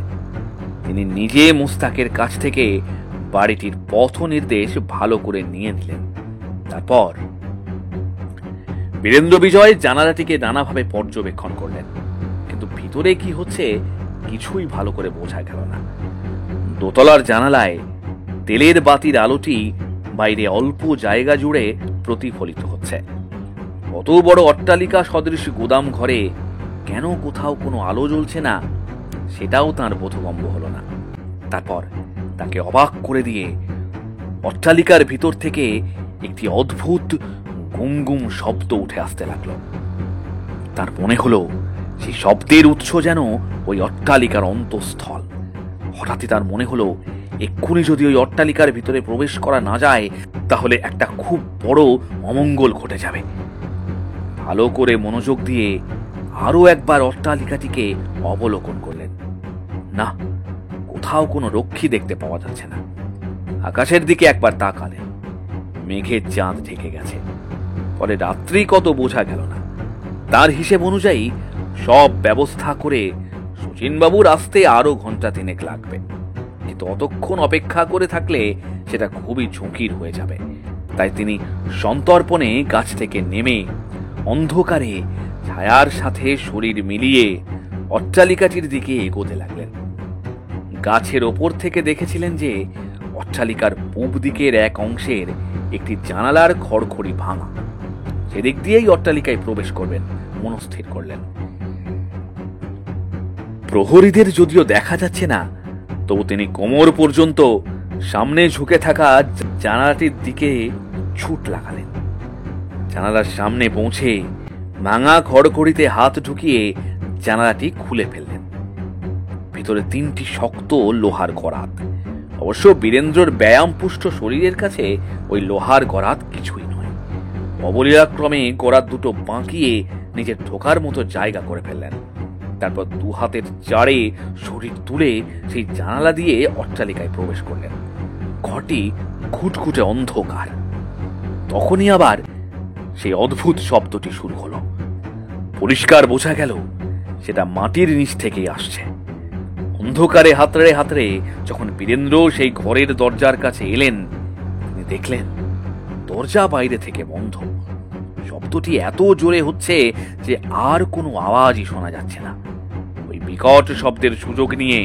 তিনি নিজে মুস্তাকের কাছ থেকে বাড়িটির পথ নির্দেশ ভালো করে নিয়ে নিলেন। তারপর বীরেন্দ্র বিজয় জানালাটিকে নানাভাবে পর্যবেক্ষণ করলেন, কিন্তু ভিতরে কি হচ্ছে কিছুই ভালো করে বোঝা গেল না। দোতলার জানালায় তেলের বাতির আলোটি বাইরে অল্প জায়গা জুড়ে প্রতিফলিত হচ্ছে। অত বড় অট্টালিকা সদৃশ গুদাম ঘরে কেন কোথাও কোনো আলো জ্বলছে না, সেটাও তার বোধগম্য হলো না। তারপর তাকে অবাক করে দিয়ে অট্টালিকার ভিতর থেকে একটি অদ্ভুত গুম গুম শব্দ উঠে আসতে লাগলো। তার মনে হলো সেই শব্দের উৎস যেন ওই অট্টালিকার অন্তঃস্থল। হঠাৎই তার মনে হলো এক্ষুনি যদি ওই অট্টালিকার ভিতরে প্রবেশ করা না যায় তাহলে একটা খুব বড় অমঙ্গল ঘটে যাবে। ভালো করে মনোযোগ দিয়ে আরো একবার অট্টালিকাটিকে অবলোকন করলেন। না, কোথাও কোনো রক্ষী দেখতে পাওয়া যাচ্ছে না। আকাশের দিকে একবার তাকালেন, মেঘের চাঁদ ঢেকে গেছে। পরে রাত্রি কত বোঝা গেল না। তার হিসেব অনুযায়ী সব ব্যবস্থা করে শচীনবাবুর আসতে আরো ঘন্টা 3 লাগবে, কিন্তু অতক্ষণ অপেক্ষা করে থাকলে সেটা খুবই ঝুঁকির হয়ে যাবে। তাই তিনি সন্তর্পণে গাছ থেকে নেমে অন্ধকারে ছায়ার সাথে শরীর মিলিয়ে অট্টালিকাটির দিকে এগোতে লাগলেন। গাছের ওপর থেকে দেখেছিলেন যে অট্টালিকার পূব দিকের এক অংশের একটি জানালার খড়খড়ি ভাঙা। সেদিক দিয়েই অট্টালিকায় প্রবেশ করবেন মনস্থির করলেন। প্রহরীদের যদিও দেখা যাচ্ছে না, তবু তিনি কোমর পর্যন্ত সামনে ঝুঁকে থাকা জানালাটির দিকে ছুট লাগালেন। জানালার সামনে পৌঁছে ভাঙা খড়খড়িতে হাত ঢুকিয়ে জানালাটি খুলে ফেললেন। ভিতরে 3টি শক্ত লোহার গরাদ। অবশ্য বীরেন্দ্রর ব্যায়াম পুষ্ট শরীরের কাছে ওই লোহার গরাদ কিছুই নয়। অবলীলাক্রমে গরাদ দুটো বাঁকিয়ে নিজের ঢোকার মতো জায়গা করে ফেললেন। তারপর 2 হাতের জাড়ে শরীর তুলে সেই জানালা দিয়ে অট্টালিকায় প্রবেশ করলেন। ঘরটি ঘুটঘুটে অন্ধকার। তখনই আবার সেই অদ্ভুত শব্দটি শুরু হলো। পরিষ্কার বোঝা গেল সেটা মাটির নিচ থেকেই আসছে। অন্ধকারে হাতড়ে হাতড়ে যখন বীরেন্দ্র সেই ঘরের দরজার কাছে এলেন, তিনি দেখলেন দরজা বাইরে থেকে বন্ধ। শব্দটি এত জোরে হচ্ছে যে আর কোনো আওয়াজই শোনা যাচ্ছে না। ওই বিকট শব্দের সুযোগ নিয়ে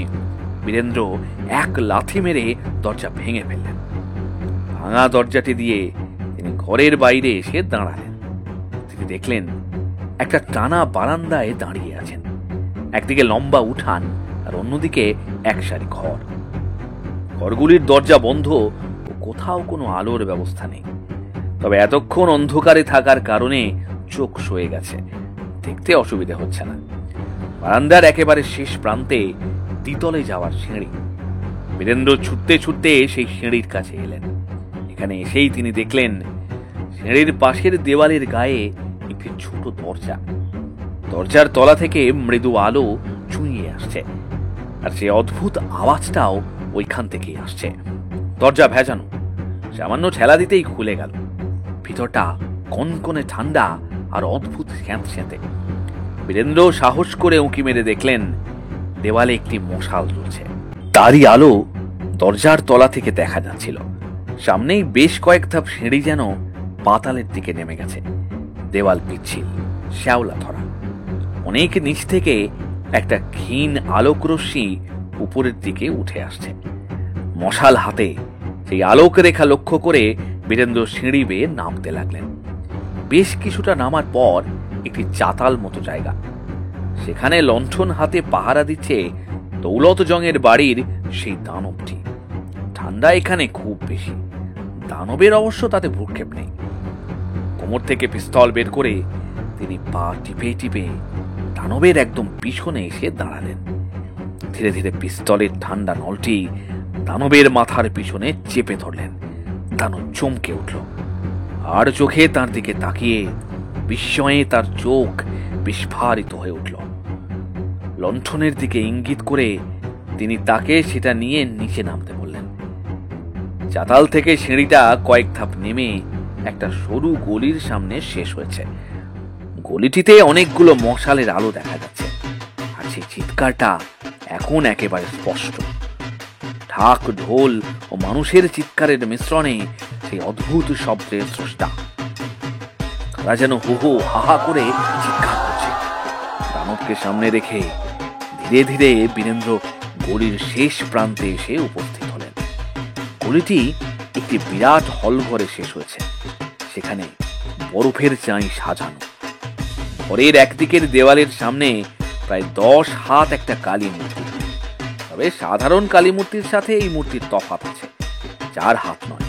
বীরেন্দ্র এক লাথি মেরে দরজা ভেঙে ফেললেন। ভাঙা দরজাটি দিয়ে তিনি ঘরের বাইরে এসে দাঁড়ালেন। তিনি দেখলেন একটা টানা বারান্দায় দাঁড়িয়ে আছেন। একদিকে লম্বা উঠান আর অন্যদিকে এক সারি ঘর। ঘরগুলির দরজা বন্ধ ও কোথাও কোনো আলোর ব্যবস্থা নেই। তবে এতক্ষণ অন্ধকারে থাকার কারণে চোখ সয়ে গেছে, দেখতে অসুবিধা হচ্ছে না। বারান্দার একেবারে শেষ প্রান্তে দ্বিতলে যাওয়ার সিঁড়ি। বীরেন্দ্র ছুটতে ছুটতে সেই সিঁড়ির কাছে এলেন। এখানে এসেই তিনি দেখলেন সিঁড়ির পাশের দেওয়ালের গায়ে একটি ছোট দরজা। দরজার তলা থেকে মৃদু আলো চুঁইয়ে আসছে, আর সেই অদ্ভুত আওয়াজটাও ওইখান থেকেই আসছে। দরজা ভেজানো, সামান্য ঠেলা দিতেই খুলে গেল। ভিতরটা কনকনে ঠান্ডা আর অদ্ভুত স্যাঁতস্যাঁতে। বীরেন্দ্র সাহস করে উঁকি মেরে দেখলেন দেওয়ালে একটি মশাল জ্বলছে। তারই আলো দরজার তলা থেকে দেখা যাচ্ছিল। সামনেই বেশ কয়েক ধাপ সিঁড়ি যেন পাতালের দিকে নেমে গেছে। দেওয়াল পিচ্ছিল, শ্যাওলা ধরা। অনেক নিচ থেকে একটা ক্ষীণ আলোক রশ্মি উপরের দিকে উঠে আসছে। মশাল হাতে সেই আলোক রেখা লক্ষ্য করে বীরেন্দ্র সিঁড়ি বেয়ে নামতে লাগলেন। বেশ কিছুটা নামার পর একটি চাতাল মতো জায়গা, সেখানে লণ্ঠন হাতে পাহারা দিচ্ছে দৌলত জংয়ের বাড়ির সেই দানবটি। ঠান্ডা এখানে খুব বেশি, দানবের অবশ্য তাতে ভ্রুক্ষেপ নেই। কোমর থেকে পিস্তল বের করে তিনি পা টিপে টিপে দানবের একদম পিছনে এসে দাঁড়ালেন। ধীরে ধীরে পিস্তলের ঠান্ডা নলটি দানবের মাথার পিছনে চেপে ধরলেন। দানব চমকে উঠল, আর চোখে তার দিকে তাকিয়ে বিস্ময়ে তার চোখ বিস্ফারিত হয়ে উঠল। লণ্ঠনের দিকে ইঙ্গিত করে তিনি তাকে সেটা নিয়ে নিচে নামতে বললেন। চাতাল থেকে সিঁড়িটা কয়েক ধাপ নেমে একটা সরু গলির সামনে শেষ হয়েছে। গলিটিতে অনেকগুলো মশালের আলো দেখা যাচ্ছে, আর সেই চিৎকারটা এখন একেবারে স্পষ্ট। ঢাক, ঢোল ও মানুষের চিৎকারের মিশ্রণে সেই অদ্ভুত শব্দের স্রষ্টা। তারা যেন হু হু হাহা করে চিৎকার করছে। দানবকে সামনে রেখে ধীরে ধীরে বীরেন্দ্র গলির শেষ প্রান্তে এসে উপস্থিত হলেন। গলিটি একটি বিরাট হল ঘরে শেষ হয়েছে। সেখানে বরফের চাই সাজানো। ঘরের একদিকের দেওয়ালের সামনে প্রায় 10 হাত একটা কালী মূর্তি। তবে সাধারণ কালী মূর্তির সাথে এই মূর্তির তফাৎ আছে, 4 হাত নয়।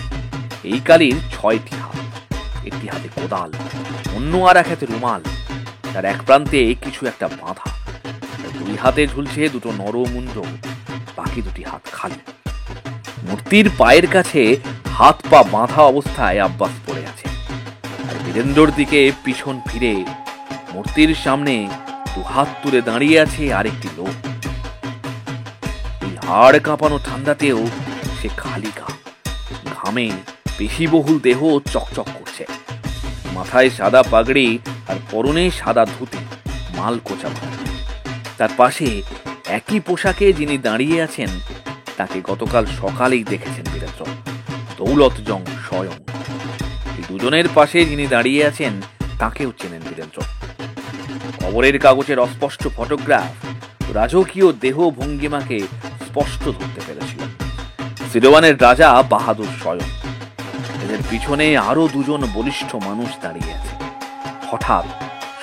এই কালীর 6টি হাত, একটি হাতে কোদাল, অন্য আর এক হাতে রুমাল, তার এক প্রান্তে কিছু একটা বাঁধা। 2 হাতে ঝুলছে দুটো নরমুণ্ড, বাকি 2টি হাত খালি। মূর্তির পায়ের কাছে হাত পা বাঁধা অবস্থায় আব্বাস পড়ে আছে। আর বীরেন্দ্রর দিকে পিছন ফিরে মূর্তির সামনে 2 হাত তুলে দাঁড়িয়ে আছে আরেকটি লোক। এই হাড় কাঁপানো ঠান্ডাতেও সে খালি গা, ঘামে পেশিবহুল দেহ চকচক করছে। মাথায় সাদা পাগড়ি আর পরনে সাদা ধুতি, মাল কোচা। তার পাশে একই পোশাকে যিনি দাঁড়িয়ে আছেন তাকে গতকাল সকালেই দেখেছেন বীরেন্দ্র, দৌলত জং স্বয়ং। এই দুজনের পাশে যিনি দাঁড়িয়ে আছেন তাকেও চেনেন বীরেন্দ্র। খবরের কাগজের অস্পষ্ট ফটোগ্রাফ রাজকীয় দেহ ভঙ্গিমাকে স্পষ্ট ধরতে পেরেছিল। সিরোয়ানের রাজা বাহাদুর স্বয়ং। এদের পিছনে আরো 2 জন বলিষ্ঠ মানুষ দাঁড়িয়ে আছে। হঠাৎ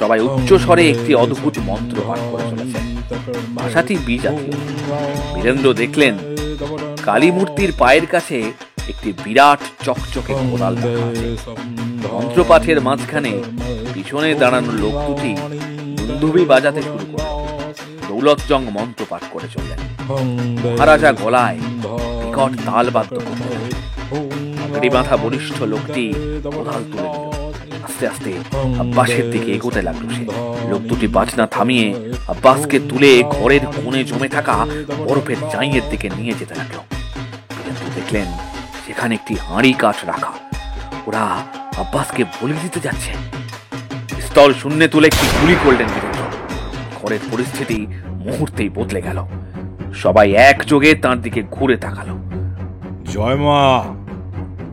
সবাই উচ্চ স্বরে একটি অদ্ভুত মন্ত্র পাঠ করে চলেছে। ভাষাটি বিজাতীয়। বীরেন্দ্র দেখলেন কালী মূর্তির পায়ের কাছে একটি বিরাট চকচকে কোদাল রাখা আছে। মন্ত্রপাঠের মাঝখানে পিছনে দাঁড়ানো লোক দুটি দুন্দুবি বাজাতে শুরু করল। দৌলত জং মন্ত্র পাঠ করে চললেন। মহারাজা গলায় বিকট তাল বাদ্য করলেন। পাগড়ি বাঁধা বলিষ্ঠ লোকটি কোদাল তুলে নিল। আস্তে আস্তে আব্বাসের দিকে এগোতে লাগলো সে। লোক দুটি বাজনা থামিয়ে আব্বাসকে তুলে ঘরের কোণে জমে থাকা বরফের চাইয়ের দিকে নিয়ে যেতে লাগলো। দেখলেন সেখানে একটি হাঁড়ি কাঠ রাখা। ওরা আব্বাসকে বলি দিতে যাচ্ছে। পিস্তল শূন্যে তুলে একটি গুলি করলেন বীরেন্দ্র। ঘরের পরিস্থিতি মুহূর্তেই বদলে গেল। সবাই একযোগে তার দিকে ঘুরে তাকালো। জয় মা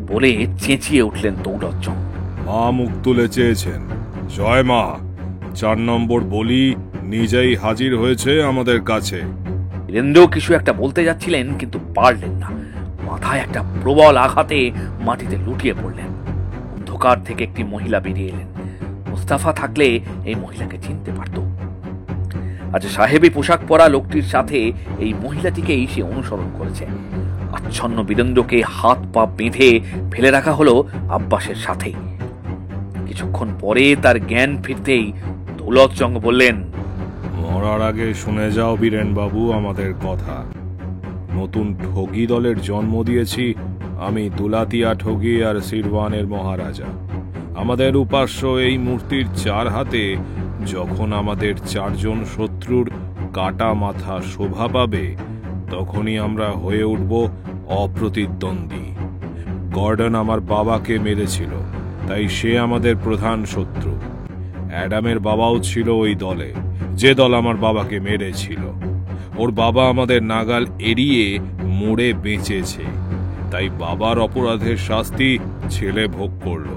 বলে চেঁচিয়ে উঠলেন দৌলত জং। মা মুখ তুলে চেয়েছেন। জয় মা। 4 নম্বর বলি নিজেই হাজির হয়েছে আমাদের কাছে। বীরেন্দ্র কিছু একটা বলতে যাচ্ছিলেন, কিন্তু পারলেন না। মাথায় একটা প্রবল আঘাতে মাটিতে লুটিয়ে পড়লেন। অন্ধকার থেকে একটি মহিলা বেরিয়ে এলেন। মুস্তাফা থাকলে এই মহিলাকে চিনতে পারত। আজ সাহেবী পোশাক পরা লোকটির সাথে এই মহিলাটিকেই সে অনুসরণ করেছে। আচ্ছন্ন বীরেন্দ্রকে হাত পা বেঁধে ফেলে রাখা হলো আব্বাসের সাথে। কিছুক্ষণ পরে তার জ্ঞান ফিরতেই দৌলত জং বললেন, মরার আগে শুনে যাও বীরেন বাবু আমাদের কথা। নতুন ঠগি দলের জন্ম দিয়েছি আমি, দুলাতিয়া ঠগি আর সিরওয়ানের মহারাজা। আমাদের উপাস্য এই মূর্তির 4 হাতে যখন আমাদের 4 জন শত্রুর কাটা মাথা শোভা পাবে, তখনই আমরা হয়ে উঠব অপ্রতিদ্বন্দ্বী। গর্ডন আমার বাবাকে মেরেছিল, তাই সে আমাদের প্রধান শত্রু। অ্যাডামের বাবাও ছিল ওই দলে, যে দল আমার বাবাকে মেরেছিল। ওর বাবা আমাদের নাগাল এড়িয়ে মরে বেঁচেছে, তাই বাবার অপরাধের শাস্তি ছেলে ভোগ করল।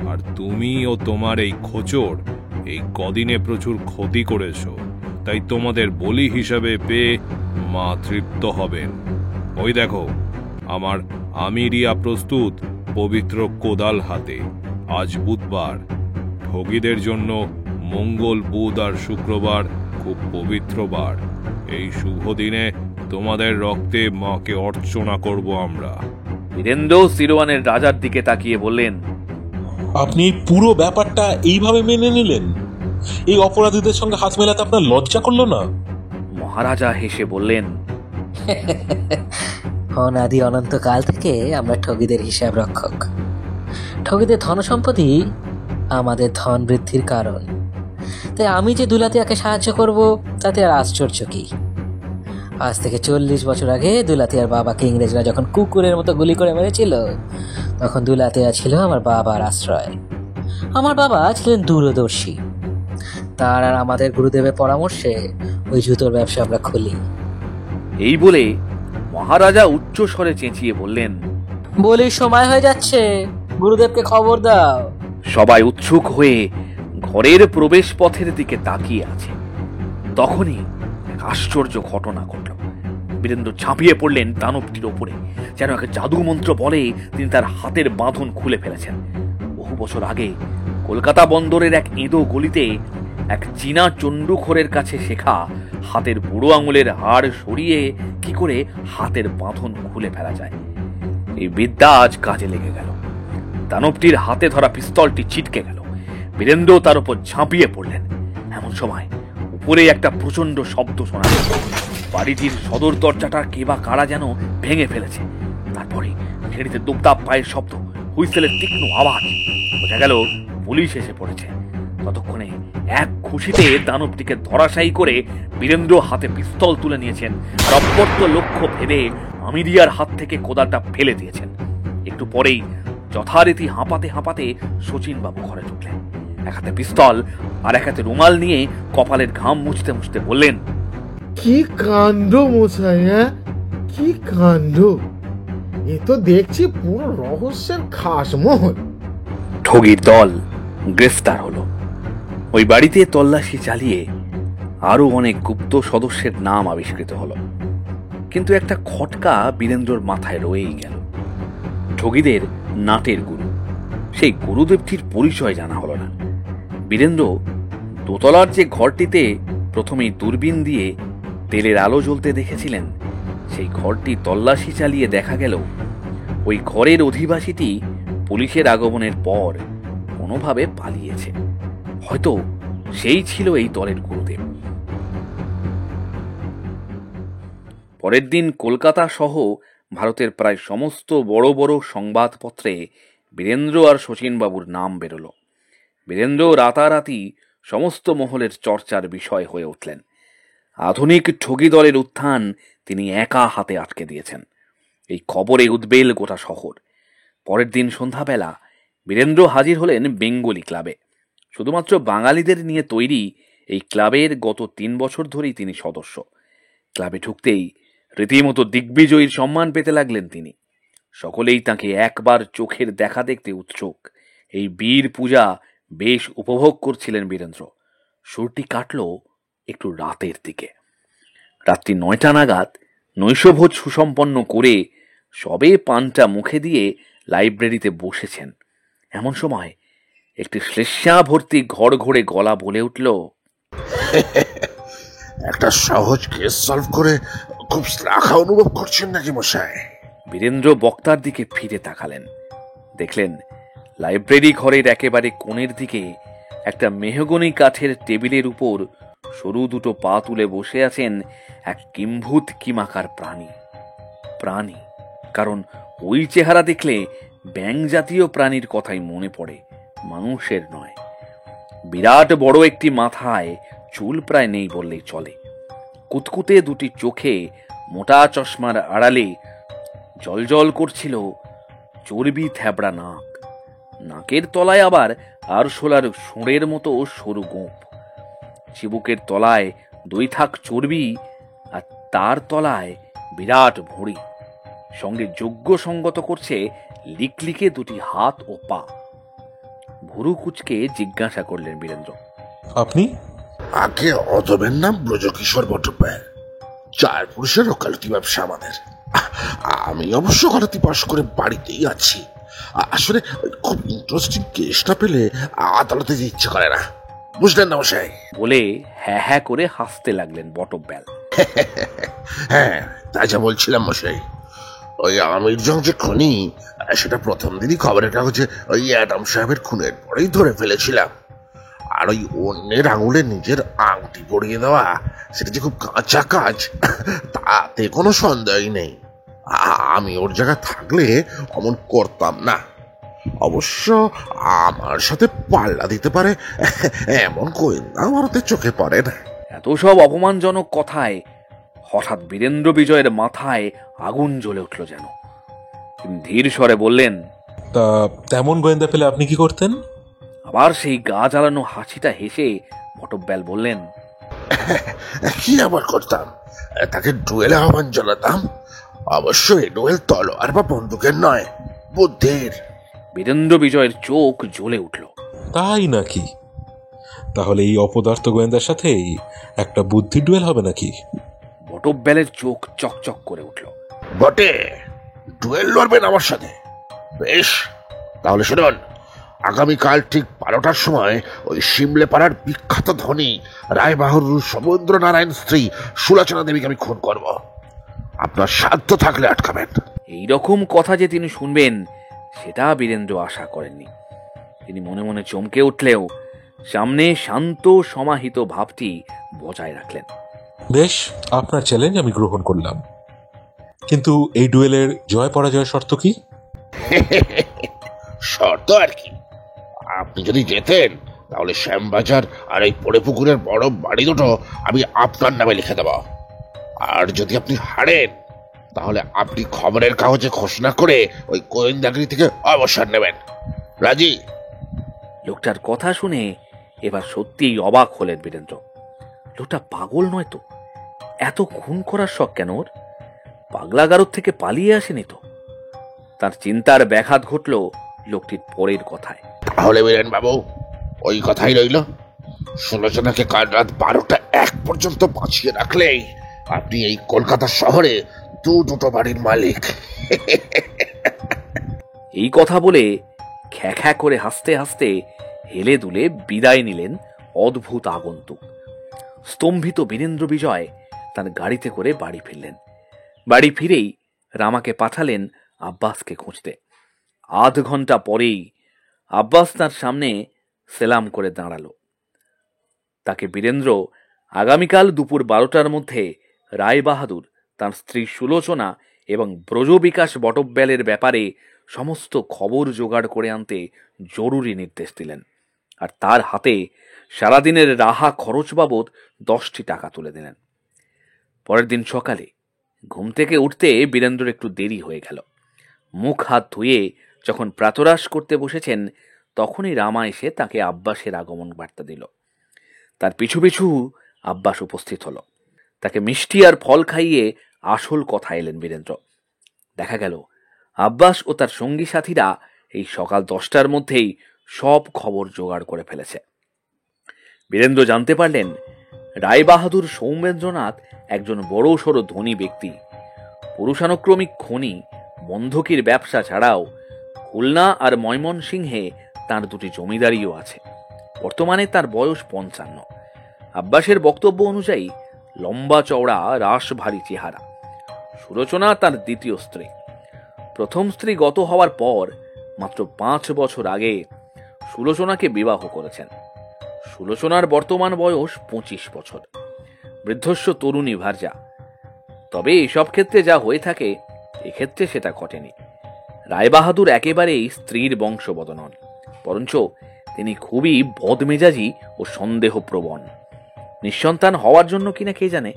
আর তুমি ও তোমার এই খোঁচড় এই কদিনে প্রচুর ক্ষতি করেছ। তাই তোমাদের বলি হিসাবে পেয়ে মা তৃপ্ত হবেন। ওই দেখো, আমার আমিরিয়া প্রস্তুত পবিত্র কোদাল হাতে। আজ বুধবার, ঠগীদের জন্য মঙ্গল, বুধ আর শুক্রবার খুব পবিত্র বার। এই শুভ দিনে তোমাদের রক্তে মাকে অর্চনা করব আমরা। বীরেন্দ্র সিরোয়ানের রাজার দিকে তাকিয়ে বললেন, আপনি পুরো ব্যাপারটা এইভাবে মেনে নিলেন? এই অপরাধীদের সঙ্গে হাত মেলাতে আপনার লজ্জা করলো না? মহারাজা হেসে বললেন, অনাদি অনন্তকাল থেকে আমরা ঠগীদের হিসাব রক্ষক। ঠগীদের ধন সম্পত্তি আমাদের ধন বৃদ্ধির কারণ। তাই আমি যে দুলাতিয়াকে সাহায্য করব তাতে আর আশ্চর্য কি? আজ থেকে 40 বছর আগে দুলাতিয়ার বাবাকে ইংরেজরা যখন কুকুরের মতো গুলি করে মেরেছিল, তখন দুলাতিয়া ছিল আমার বাবার আশ্রয়। আমার বাবা ছিলেন দূরদর্শী। তার আর আমাদের গুরুদেবের পরামর্শে ওই জুতোর ব্যবসা আমরা খুলি। এই বলে মহারাজা উচ্চ স্বরে চেঁচিয়ে বললেন, বলির সময় হয়ে যাচ্ছে, গুরুদেবকে খবর দাও। সবাই উৎসুক হয়ে ঘরের প্রবেশ পথের দিকে তাকিয়ে আছে। তখনই এক আশ্চর্য ঘটনা ঘটল। বীরেন্দ্র ঝাঁপিয়ে পড়লেন দানবটির ওপরে, যেন এক জাদু মন্ত্র বলে তিনি তার হাতের বাঁধন খুলে ফেলেছেন। বহু বছর আগে কলকাতা বন্দরের এক এঁদো গলিতে এক চীনা চণ্ডুখোরের কাছে শেখা হাতের বুড়ো আঙুলের হাড় সরিয়ে কি করে হাতের বাঁধন খুলে ফেলা যায়, এই বিদ্যা আজ কাজে লেগে গেল। দানবটির হাতে ধরা পিস্তলটি ছিটকে গেল। বীরেন্দ্র তার উপর ঝাঁপিয়ে পড়লেন। এমন সময় উপরে একটা প্রচন্ড শব্দ শোনা গেল। বাড়িটির সদর দরজাটা কে বা কারা যেন ভেঙে ফেলেছে। তারপরে সিঁড়িতে দুপদাপ পায়ের শব্দ, হুইসেলের তীক্ষ্ণ আওয়াজ। বোঝা গেল পুলিশ এসে পড়েছে। ততক্ষণে এক খুশিতে দানবটিকে ধরাশায়ী করে বীরেন্দ্র হাতে পিস্তল তুলে নিয়েছেন আর অব্যর্থ লক্ষ্য ভেবে আমিরিয়ার হাত থেকে কোদালটা ফেলে দিয়েছেন। একটু পরেই যথারীতি হাঁপাতে হাঁপাতে শচীনবাবু ঘরে ঢুকলেন। এক হাতে পিস্তল আর এক হাতে রুমাল নিয়ে কপালের ঘাম মুছতে মুছতে বললেন, কি কাণ্ড মশাই, হ্যাঁ কি কাণ্ড! এ তো দেখছি পুরো রহস্যের খাসমহল। ঠগীর দল গ্রেফতার হলো। ওই বাড়িতে তল্লাশি চালিয়ে আরো অনেক গুপ্ত সদস্যের নাম আবিষ্কৃত হলো। কিন্তু একটা খটকা বীরেন্দ্রর মাথায় রয়েই গেল। ঠগীদের নাটের গুরু, সেই গুরুদেবটির পরিচয় জানা হলো না। বীরেন্দ্র দোতলার যে ঘরটিতে প্রথমেই দূরবীন দিয়ে তেলের আলো জ্বলতে দেখেছিলেন, সেই ঘরটি তল্লাশি চালিয়ে দেখা গেল ওই ঘরের অধিবাসীটি পুলিশের আগমনের পর কোনোভাবে পালিয়েছে। হয়তো সেই ছিল এই দলের গুরুদেব। পরের দিন কলকাতা সহ ভারতের প্রায় সমস্ত বড় বড় সংবাদপত্রে বীরেন্দ্র আর শচীনবাবুর নাম বেরোল। বীরেন্দ্র রাতারাতি সমস্ত মহলের চর্চার বিষয় হয়ে উঠলেন। আধুনিক ঠগী দলের উত্থান তিনি একা হাতে আটকে দিয়েছেন। এই খবরে উদ্বেল গোটা শহর। পরের দিন সন্ধ্যাবেলা বীরেন্দ্র হাজির হলেন বেঙ্গলি ক্লাবে। শুধুমাত্র বাঙালিদের নিয়ে তৈরি এই ক্লাবের গত 3 বছর ধরেই তিনি সদস্য। ক্লাবে ঢুকতেই রীতিমতো দিগ্বিজয়ীর সম্মান পেতে লাগলেন তিনি। সকলেই তাকে একবার চোখের দেখা দেখতে উৎসুক। এই বীর পূজা বেশ উপভোগ করছিলেন বীরেন্দ্র। সুরটি কাটল একটু রাতের দিকে। রাত্রি 9টা নাগাদ নৈশভোজ সুসম্পন্ন করে সবে পানটা মুখে দিয়ে লাইব্রেরিতে বসেছেন। এমন সময় একটি শ্লেষ্মা ভর্তি ঘর ঘরে গলা বলে উঠল, একটা সহজ কেস সলভ করে খুব শ্লাঘা অনুভব করছেন নাকি মশাই? বীরেন্দ্র বক্তার দিকে ফিরে তাকালেন। দেখলেন লাইব্রেরি ঘরের একেবারে কোণের দিকে একটা মেহগনি কাঠের টেবিলের উপর সরু দুটো পা তুলে বসে আছেন এক কিম্ভূত কিমাকার প্রাণী। কারণ ওই চেহারা দেখলে ব্যাঙ জাতীয় প্রাণীর কথাই মনে পড়ে, মানুষের নয়। বিরাট বড় একটি মাথায় চুল প্রায় নেই বললেই চলে। কুতকুতে দুটি চোখে মোটা চশমার আড়ালে জলজল করছিল চর্বি থ্যাবড়া নাক। নাকের তলায় আবার আরশোলার সুঁড়ের মতো সরু গোঁপ। চিবুকের তলায় 2 থাক চর্বি আর তার তলায় বিরাট ভুঁড়ি। সঙ্গে যোগ্য সঙ্গত করছে লিকলিকে 2টি হাত ও পা। ভুরু কুচকে জিজ্ঞাসা করলেন বীরেন্দ্র, আপনি? আগে অদমের নাম ব্রজকিশোর বটব্যাল। 4 পুরুষের ওকালতি ব্যবসা আমাদের। আমি অবশ্য ওকালতি পাশ করে বাড়িতেই আছি। আসলে খুব ইন্টারেস্টিং কেসটা পেলে আদালতে যেতে ইচ্ছে করে না, বুঝলেন না মশাই? বলে হ্যাঁ হ্যাঁ করে হাসতে লাগলেন বটব্যাল। হ্যাঁ, তাই যা বলছিলাম মশাই, ওই আমির জং যে খুনি, সেটা প্রথম দিনই খবরের কাগজে ওই অ্যাডাম সাহেবের খুনের পরেই ধরে ফেলেছিলাম। আর ওই অন্যের আঙুলে নিজের আংটি পরিয়ে দেওয়া, সেটা যে খুব কাঁচা কাজ তাতে কোনো সন্দেহই নেই। আমি ওর জায়গায় থাকলে অমন করতাম না। অবশ্য আমার সাথে পাল্লা দিতে পারে এমন গোয়েন্দা ভারতের চোখে পড়ে না। এত সব অপমানজনক কথায় হঠাৎ বীরেন্দ্র বিজয়ের মাথায় আগুন জ্বলে উঠল যেন। তিনি ধীর স্বরে বললেন, তা তেমন গোয়েন্দা পেলে আপনি কি করতেন? আবার সেই গা জ্বালানো হাসিটা হেসে বটব্যাল বললেন, কি আবার করতাম? তাকে ডুয়েলে আহ্বান জানাতাম। অবশ্যই ডুয়েল তলোয়ার বা বন্দুকের নয়, বুদ্ধির। বীরেন্দ্র বিজয়ের চোখ জ্বলে উঠল। তাই নাকি? তাহলে এই অপদার্থ গোয়েন্দার সাথেই একটা বুদ্ধি ডুয়েল হবে নাকি? বটব্যালের চোখ চকচক করে উঠল। বটে, ডুয়েল লড়বেন আমার সাথে? বেশ, তাহলে শুনুন, আগামীকাল ঠিক 12টার সময় ওই সিমলে পাড়ার বিখ্যাত ধনী রায়বাহাদুর সমুদ্র নারায়ণ স্ত্রী সুলোচনা দেবীকে আমি খুন করব। আপনার সাধ্য থাকলে আটকাবেন। এইরকম কথা যে তিনি শুনবেন সেটা বীরেন্দ্র আশা করেননি। তিনি মনে মনে চমকে উঠলেও সামনে শান্ত সমাহিত ভাবটি বজায় রাখলেন। বেশ, আপনার চ্যালেঞ্জ আমি গ্রহণ করলাম, কিন্তু এই ডুয়েলের জয় পরাজয় শর্ত কি? শর্ত আর কি, আপনি যদি জেতেন তাহলে শ্যামবাজার আর এই পোড়ে পুকুরের বড় বাড়ি দুটো আমি আপনার নামে লিখে দেব। আর যদি আপনি হারেন তাহলে আপনি খবরের কাগজে ঘোষণা করে ওই গোয়েন্দাগিরি থেকে অবসর নেবেন। রাজি? লোকটার কথা শুনে এবার সত্যিই অবাক হলেন বীরেন্দ্র। লোকটা পাগল নয় তো? এত খুন করার শখ কেন ওর? পাগলাগারদ থেকে পালিয়ে আসেনি তো? তার চিন্তার ব্যাঘাত ঘটল লোকটির পরের কথায়। তাহলে বীরেন বাবু, ওই কথাই রইল। সুলোচনাকে কাল রাত 12টা 1 পর্যন্ত বাঁচিয়ে রাখলেই আপনি এই কলকাতা শহরে দুটো বাড়ির মালিক। এই কথা বলে খ্যা খ্যা করে হাসতে হাসতে হেলে দুলে বিদায় নিলেন অদ্ভুত আগন্তুক। স্তম্ভিত বীরেন্দ্র বিজয় তার গাড়িতে করে বাড়ি ফিরলেন। বাড়ি ফিরেই রামাকে পাঠালেন আব্বাসকে খুঁজতে। আধ ঘন্টা পরেই আব্বাস তার সামনে সেলাম করে দাঁড়ালো। তাকে বীরেন্দ্র আগামীকাল দুপুর 12টার মধ্যে রায়বাহাদুর, তার স্ত্রী সুলোচনা এবং ব্রজবিকাশ বটব্যালের ব্যাপারে সমস্ত খবর জোগাড় করে আনতে জরুরি নির্দেশ দিলেন। আর তার হাতে সারাদিনের রাহা খরচ বাবদ 10টি টাকা তুলে দিলেন। পরের দিন সকালে ঘুম থেকে উঠতে বীরেন্দ্র একটু দেরি হয়ে গেল। মুখ হাত ধুয়ে যখন প্রাতরাশ করতে বসেছেন তখনই রামা এসে তাকে আব্বাসের আগমন বার্তা দিল। তার পিছু পিছু আব্বাস উপস্থিত হলো। তাকে মিষ্টি আর ফল খাইয়ে আসল কথা এলেন বীরেন্দ্র। দেখা গেল আব্বাস ও তার সঙ্গী সাথীরা এই সকাল 10টার মধ্যেই সব খবর জোগাড় করে ফেলেছে। বীরেন্দ্র জানতে পারলেন রায়বাহাদুর সৌমেন্দ্রনাথ একজন বড় সড়ো ধনী ব্যক্তি। পুরুষানুক্রমিক খনি বন্ধকির ব্যবসা ছাড়াও খুলনা আর ময়মনসিংহে তার 2টি জমিদারিও আছে। বর্তমানে তার বয়স 55। আব্বাসের বক্তব্য অনুযায়ী লম্বা চওড়া রাশভারী চেহারা। সুলোচনা তার দ্বিতীয় স্ত্রী। প্রথম স্ত্রী গত হওয়ার পর মাত্র 5 বছর আগে সুলোচনাকে বিবাহ করেছেন। সুলোচনার বর্তমান বয়স 25 বছর। বৃদ্ধস্ব তরুণী ভার্যা। তবে এসব ক্ষেত্রে যা হয়ে থাকে এক্ষেত্রে সেটা ঘটেনি। রায়বাহাদুর একেবারেই স্ত্রীর বংশবদ নন, বরঞ্চ তিনি খুবই বদমেজাজি ও সন্দেহপ্রবণ। নিঃসন্তান হওয়ার জন্য কিনা কে জানে।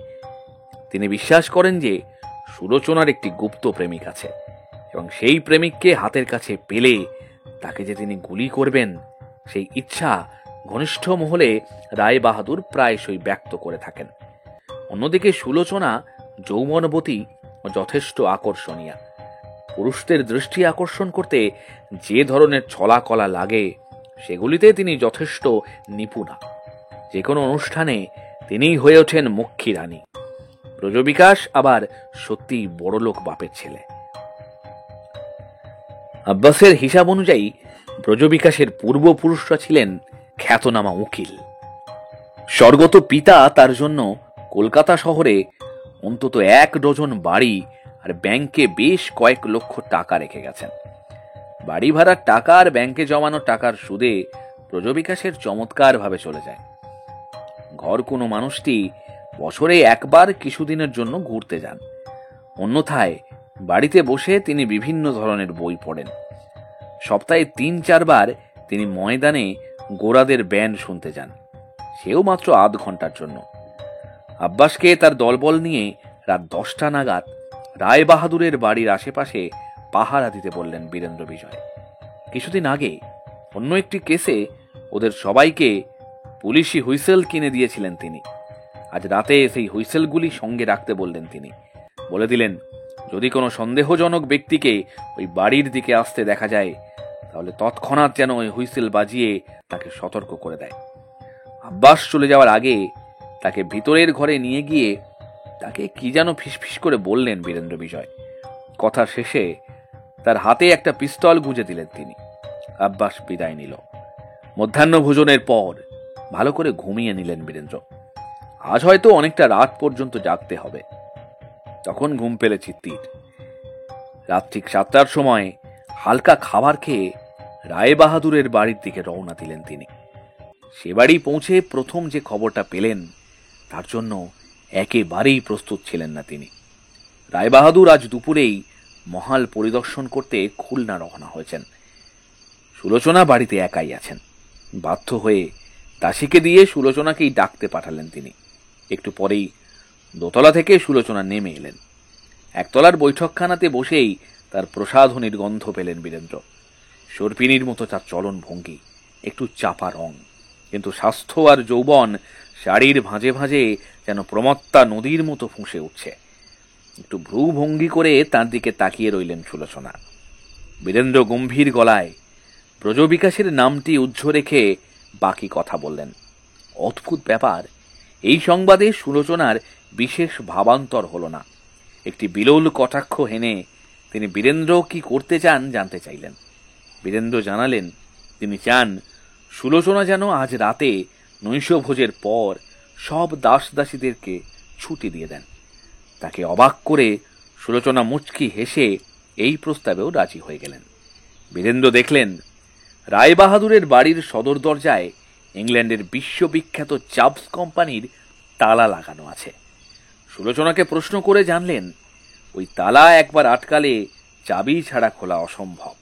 তিনি বিশ্বাস করেন যে সুলোচনার একটি গুপ্ত প্রেমিক আছে এবং সেই প্রেমিককে হাতের কাছে পেলে তাকে যে তিনি গুলি করবেন সেই ইচ্ছা ঘনিষ্ঠ মহলে রায়বাহাদুর প্রায়শই ব্যক্ত করে থাকেন। অন্যদিকে সুলোচনা যৌবনবতী ও যথেষ্ট আকর্ষণীয়। পুরুষদের দৃষ্টি আকর্ষণ করতে যে ধরনের ছলা কলা লাগে সেগুলিতে তিনি যথেষ্ট নিপুণা। যে কোনো অনুষ্ঠানে তিনিই হয়ে ওঠেন মক্ষী রানী। ব্রজবিকাশ আবার সত্যি বড়লোক বাপের ছেলে। আব্বাসের হিসাব অনুযায়ী ব্রজবিকাশের পূর্বপুরুষরা ছিলেন খ্যাতনামা উকিল। স্বর্গত পিতা তার জন্য কলকাতা শহরে অন্তত 1 ডজন বাড়ি আর ব্যাংকে বেশ কয়েক লক্ষ টাকা রেখে গেছেন। বাড়ি ভাড়ার টাকা আর ব্যাংকে জমানো টাকার সুদে ব্রজবিকাশের চমৎকার ভাবে চলে যায়। ঘর কোনো মানুষটি বছরে একবার কিছুদিনের জন্য ঘুরতে যান, অন্যথায় বাড়িতে বসে তিনি বিভিন্ন ধরনের বই পড়েন। সপ্তাহে 3-4 বার তিনি ময়দানে গোরাদের ব্যান্ড শুনতে যান, সেও মাত্র আধ ঘন্টার জন্য। আব্বাসকে তার দলবল নিয়ে রাত 10টা নাগাদ রায় বাহাদুরের বাড়ির আশেপাশে পাহারা দিতে বললেন বীরেন্দ্র বিজয়। কিছুদিন আগে অন্য একটি কেসে ওদের সবাইকে পুলিশি হুইসেল কিনে দিয়েছিলেন তিনি। আজ রাতে সেই হুইসেলগুলি সঙ্গে রাখতে বললেন তিনি। বলে দিলেন, যদি কোনো সন্দেহজনক ব্যক্তিকে ওই বাড়ির দিকে আসতে দেখা যায়, তাহলে তৎক্ষণাৎ যেন ওই হুইসেল বাজিয়ে তাকে সতর্ক করে দেয়। আব্বাস চলে যাওয়ার আগে তাকে ভিতরের ঘরে নিয়ে গিয়ে তাকে কি যেন ফিসফিস করে বললেন বীরেন্দ্র বিজয়। কথা শেষে তার হাতে একটা পিস্তল গুঁজে দিলেন তিনি। আব্বাস বিদায় নিল। মধ্যাহ্ন ভোজনের পর ভালো করে ঘুমিয়ে নিলেন বীরেন্দ্র। আজ হয়তো অনেকটা রাত পর্যন্ত জাগতে হবে। তখন ঘুম পেলে চিত্তির। রাত ঠিক 7টার সময় হালকা খাবার খেয়ে রায় বাহাদুরের বাড়ির দিকে রওনা দিলেন তিনি। সে বাড়ি পৌঁছে প্রথম যে খবরটা পেলেন তার জন্য একেবারেই প্রস্তুত ছিলেন না তিনি। রায় বাহাদুর আজ দুপুরেই মহাল পরিদর্শন করতে খুলনা রওনা হয়েছেন। সুলোচনা বাড়িতে একাই আছেন। বাধ্য হয়ে দাসীকে দিয়ে সুলোচনাকেই ডাকতে পাঠালেন তিনি। একটু পরেই দোতলা থেকে সুলোচনা নেমে এলেন। একতলার বৈঠকখানাতে বসেই তার প্রসাধনীর গন্ধ পেলেন বীরেন্দ্র। সর্পিনীর মতো তার চলন ভঙ্গি, একটু চাপা রং, কিন্তু স্বাস্থ্য আর যৌবন শাড়ির ভাঁজে ভাঁজে যেন প্রমত্তা নদীর মতো ফুঁসে উঠছে। একটু ভ্রু ভঙ্গি করে তার দিকে তাকিয়ে রইলেন সুলোচনা। বীরেন্দ্র গম্ভীর গলায় ব্রজবিকাশের নামটি উজ্জ্ব রেখে বাকি কথা বললেন। অদ্ভুত ব্যাপার, এই সংবাদে সুলোচনার বিশেষ ভাবান্তর হল না। একটি বিলোল কটাক্ষ হেনে তিনি বীরেন্দ্র কি করতে চান জানতে চাইলেন। বীরেন্দ্র জানালেন, তিনি চান সুলোচনা যেন আজ রাতে নৈশভোজের পর সব দাসদাসীদেরকে ছুটি দিয়ে দেন। তাকে অবাক করে সুলোচনা মুচকি হেসে এই প্রস্তাবেও রাজি হয়ে গেলেন। বীরেন্দ্র দেখলেন রায় বাহাদুরের বাড়ির সদর দরজায় ইংল্যান্ডের বিশ্ববিখ্যাত চাবস কোম্পানির তালা লাগানো আছে। সুলোচনাকে প্রশ্ন করে জানলেন, ওই তালা একবার আটকালে চাবি ছাড়া খোলা অসম্ভব।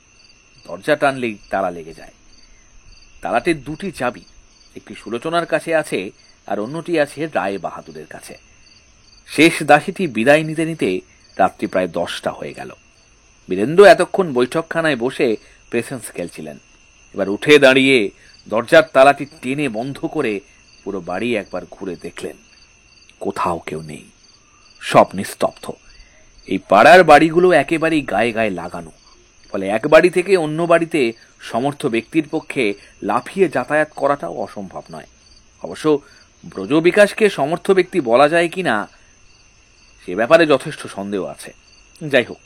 দরজা টানলেই তালা লেগে যায়। তালাটির 2টি চাবি, একটি সুলোচনার কাছে আছে আর অন্যটি আছে রায় বাহাদুরের কাছে। শেষ দাসীটি বিদায় নিতে নিতে রাত্রি প্রায় 10টা হয়ে গেল। বীরেন্দ্র এতক্ষণ বৈঠকখানায় বসে পেশেন্স খেলছিলেন। এবার উঠে দাঁড়িয়ে দরজার তালাটি টেনে বন্ধ করে পুরো বাড়ি একবার ঘুরে দেখলেন। কোথাও কেউ নেই, সব নিস্তব্ধ। এই পাড়ার বাড়িগুলো একেবারেই গায়ে গায়ে লাগানো, ফলে এক বাড়ি থেকে অন্য বাড়িতে সমর্থ ব্যক্তির পক্ষে লাফিয়ে যাতায়াত করাটাও অসম্ভব নয়। অবশ্য ব্রজবিকাশকে সমর্থ ব্যক্তি বলা যায় কিনা সে ব্যাপারে যথেষ্ট সন্দেহ আছে। যাই হোক,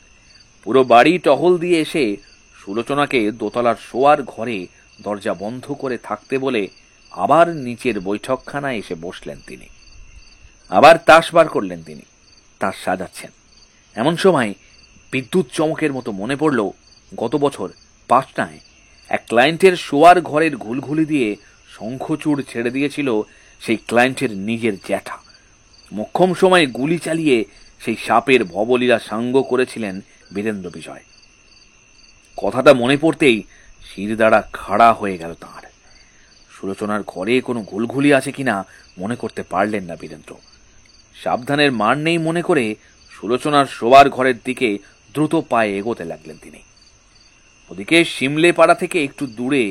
পুরো বাড়ি টহল দিয়ে এসে সুলোচনাকে দোতলার শোয়ার ঘরে দরজা বন্ধ করে থাকতে বলে আবার নিচের বৈঠকখানায় এসে বসলেন তিনি। আবার তাস বার করলেন তিনি, তাস সাজাচ্ছেন। এমন সময় বিদ্যুৎ চমকের মতো মনে পড়ল গত বছর পাটনায় এক ক্লায়েন্টের শোয়ার ঘরের ঘুলঘুলি দিয়ে শঙ্খচূড় ছেড়ে দিয়েছিল সেই ক্লায়েন্টের নিজের জ্যাঠা। মোক্ষম সময়ে গুলি চালিয়ে সেই সাপের ভবলীলা সাঙ্গ করেছিলেন বীরেন্দ্র বিজয়। কথাটা মনে পড়তেই শিরদাঁড়া খাড়া হয়ে গেল তাঁর। সুলোচনার ঘরে কোনো ঘুলঘুলি আছে কিনা মনে করতে পারলেন না বীরেন্দ্র। সাবধানের মার নেই মনে করে সুলোচনার শোবার ঘরের দিকে দ্রুত পায়ে এগোতে লাগলেন তিনি। ওদিকে শিমলে পাড়া থেকে একটু দূরে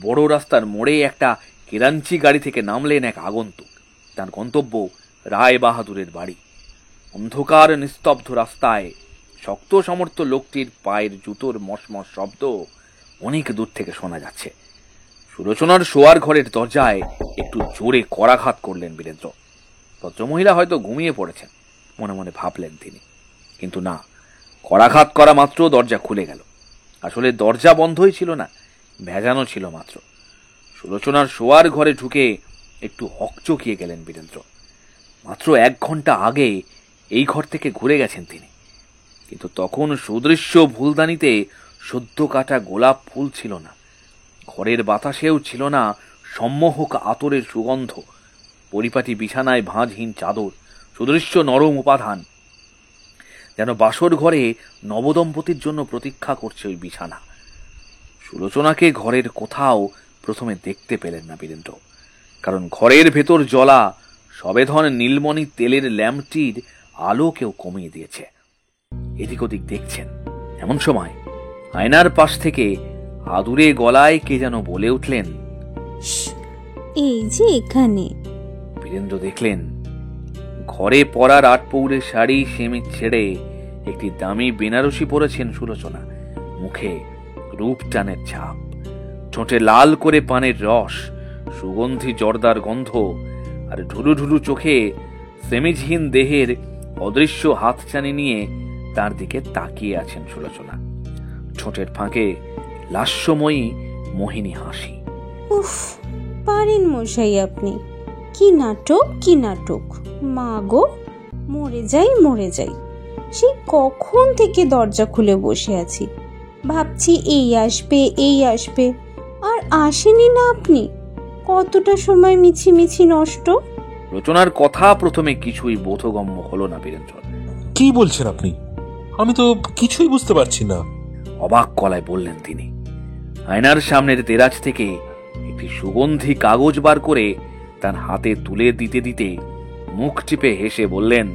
বড় রাস্তার মোড়ে একটা কেরাঞ্চি গাড়ি থেকে নামলেন এক আগন্তুক। তার গন্তব্য রায় বাহাদুরের বাড়ি। অন্ধকার নিস্তব্ধ রাস্তায় শক্ত সমর্থ লোকটির পায়ের জুতোর মশমশ শব্দ অনেক দূর থেকে শোনা যাচ্ছে। সুলোচনার শোয়ার ঘরের দরজায় একটু জোরে করাঘাত করলেন বীরেন্দ্র। ভদ্রমহিলা হয়তো ঘুমিয়ে পড়েছেন, মনে মনে ভাবলেন তিনি। কিন্তু না, করাঘাত করা মাত্র দরজা খুলে গেল। আসলে দরজা বন্ধই ছিল না, ভেজানো ছিল মাত্র। সুলোচনার শোয়ার ঘরে ঢুকে একটু হকচকিয়ে গেলেন বীরেন্দ্র। মাত্র 1 ঘন্টা আগে এই ঘর থেকে ঘুরে গেছেন তিনি, কিন্তু তখন সুদৃশ্য ফুলদানিতে সদ্য কাটা গোলাপ ফুল ছিল না, ঘরের বাতাসেও ছিল না সম্মোহক আতরের সুগন্ধ। পরিপাটি বিছানায় ভাঁজহীন চাদর, সুদৃশ্য নরম উপাদান, যেন বাসর ঘরে নবদম্পতির জন্য প্রতীক্ষা করছে ওই বিছানা। সুলোচনাকে ঘরের কোথাও প্রথমে দেখতে পেলেন না বীরেন্দ্র, কারণ ঘরের ভেতর জ্বলা সবেধন নীলমণি তেলের ল্যাম্পটির আলো কেউ কমিয়ে দিয়েছে। এদিক ওদিক দেখছেন, এমন সময় আয়নার পাশ থেকে আদুরে গলায় কে যেন বলে উঠলেন, এই যে এখানে। বীরেন্দ্র দেখলেন ঘরে পরার 8 পৌরের শাড়ি সেমিজ ছেড়ে একটি দামি বেনারসি পরেছেন সুলোচনা। মুখে রূপটানের ছাপ, ঠোঁটে লাল করে পানের রস, সুগন্ধি জর্দার গন্ধ, আর ঢুলু ঢুলু চোখে সেমিজহীন দেহের অদৃশ্য হাতছানি নিয়ে তার দিকে তাকিয়ে আছেন সুলোচনা। ঠোঁটের ফাঁকে লাস্যময়ী মোহিনী হাসি। উফ, পারেন মশাই আপনি। কি নাটক, কি নাটক! মা গো, মরে যাই মরে যাই। সেই কখন থেকে দরজা খুলে বসে আছি, ভাবছি এই আসবে এই আসবে, আর আসেনি না আপনি। কতটা সময় মিছিমিছি নষ্ট। রচনার কথা প্রথমে কিছুই বোধগম্য হলো না বীরেন্দ্র। কি বলছেন আপনি? আমি তো কিছুই বুঝতে পারছি না। অবাক গলায় বললেন তিনি। আয়নার সামনের দেরাজ থেকে একটি সুগন্ধি কাগজ বার করে তার হাতে তুলে দিতে দিতে মুখ টিপে হেসে বললেন,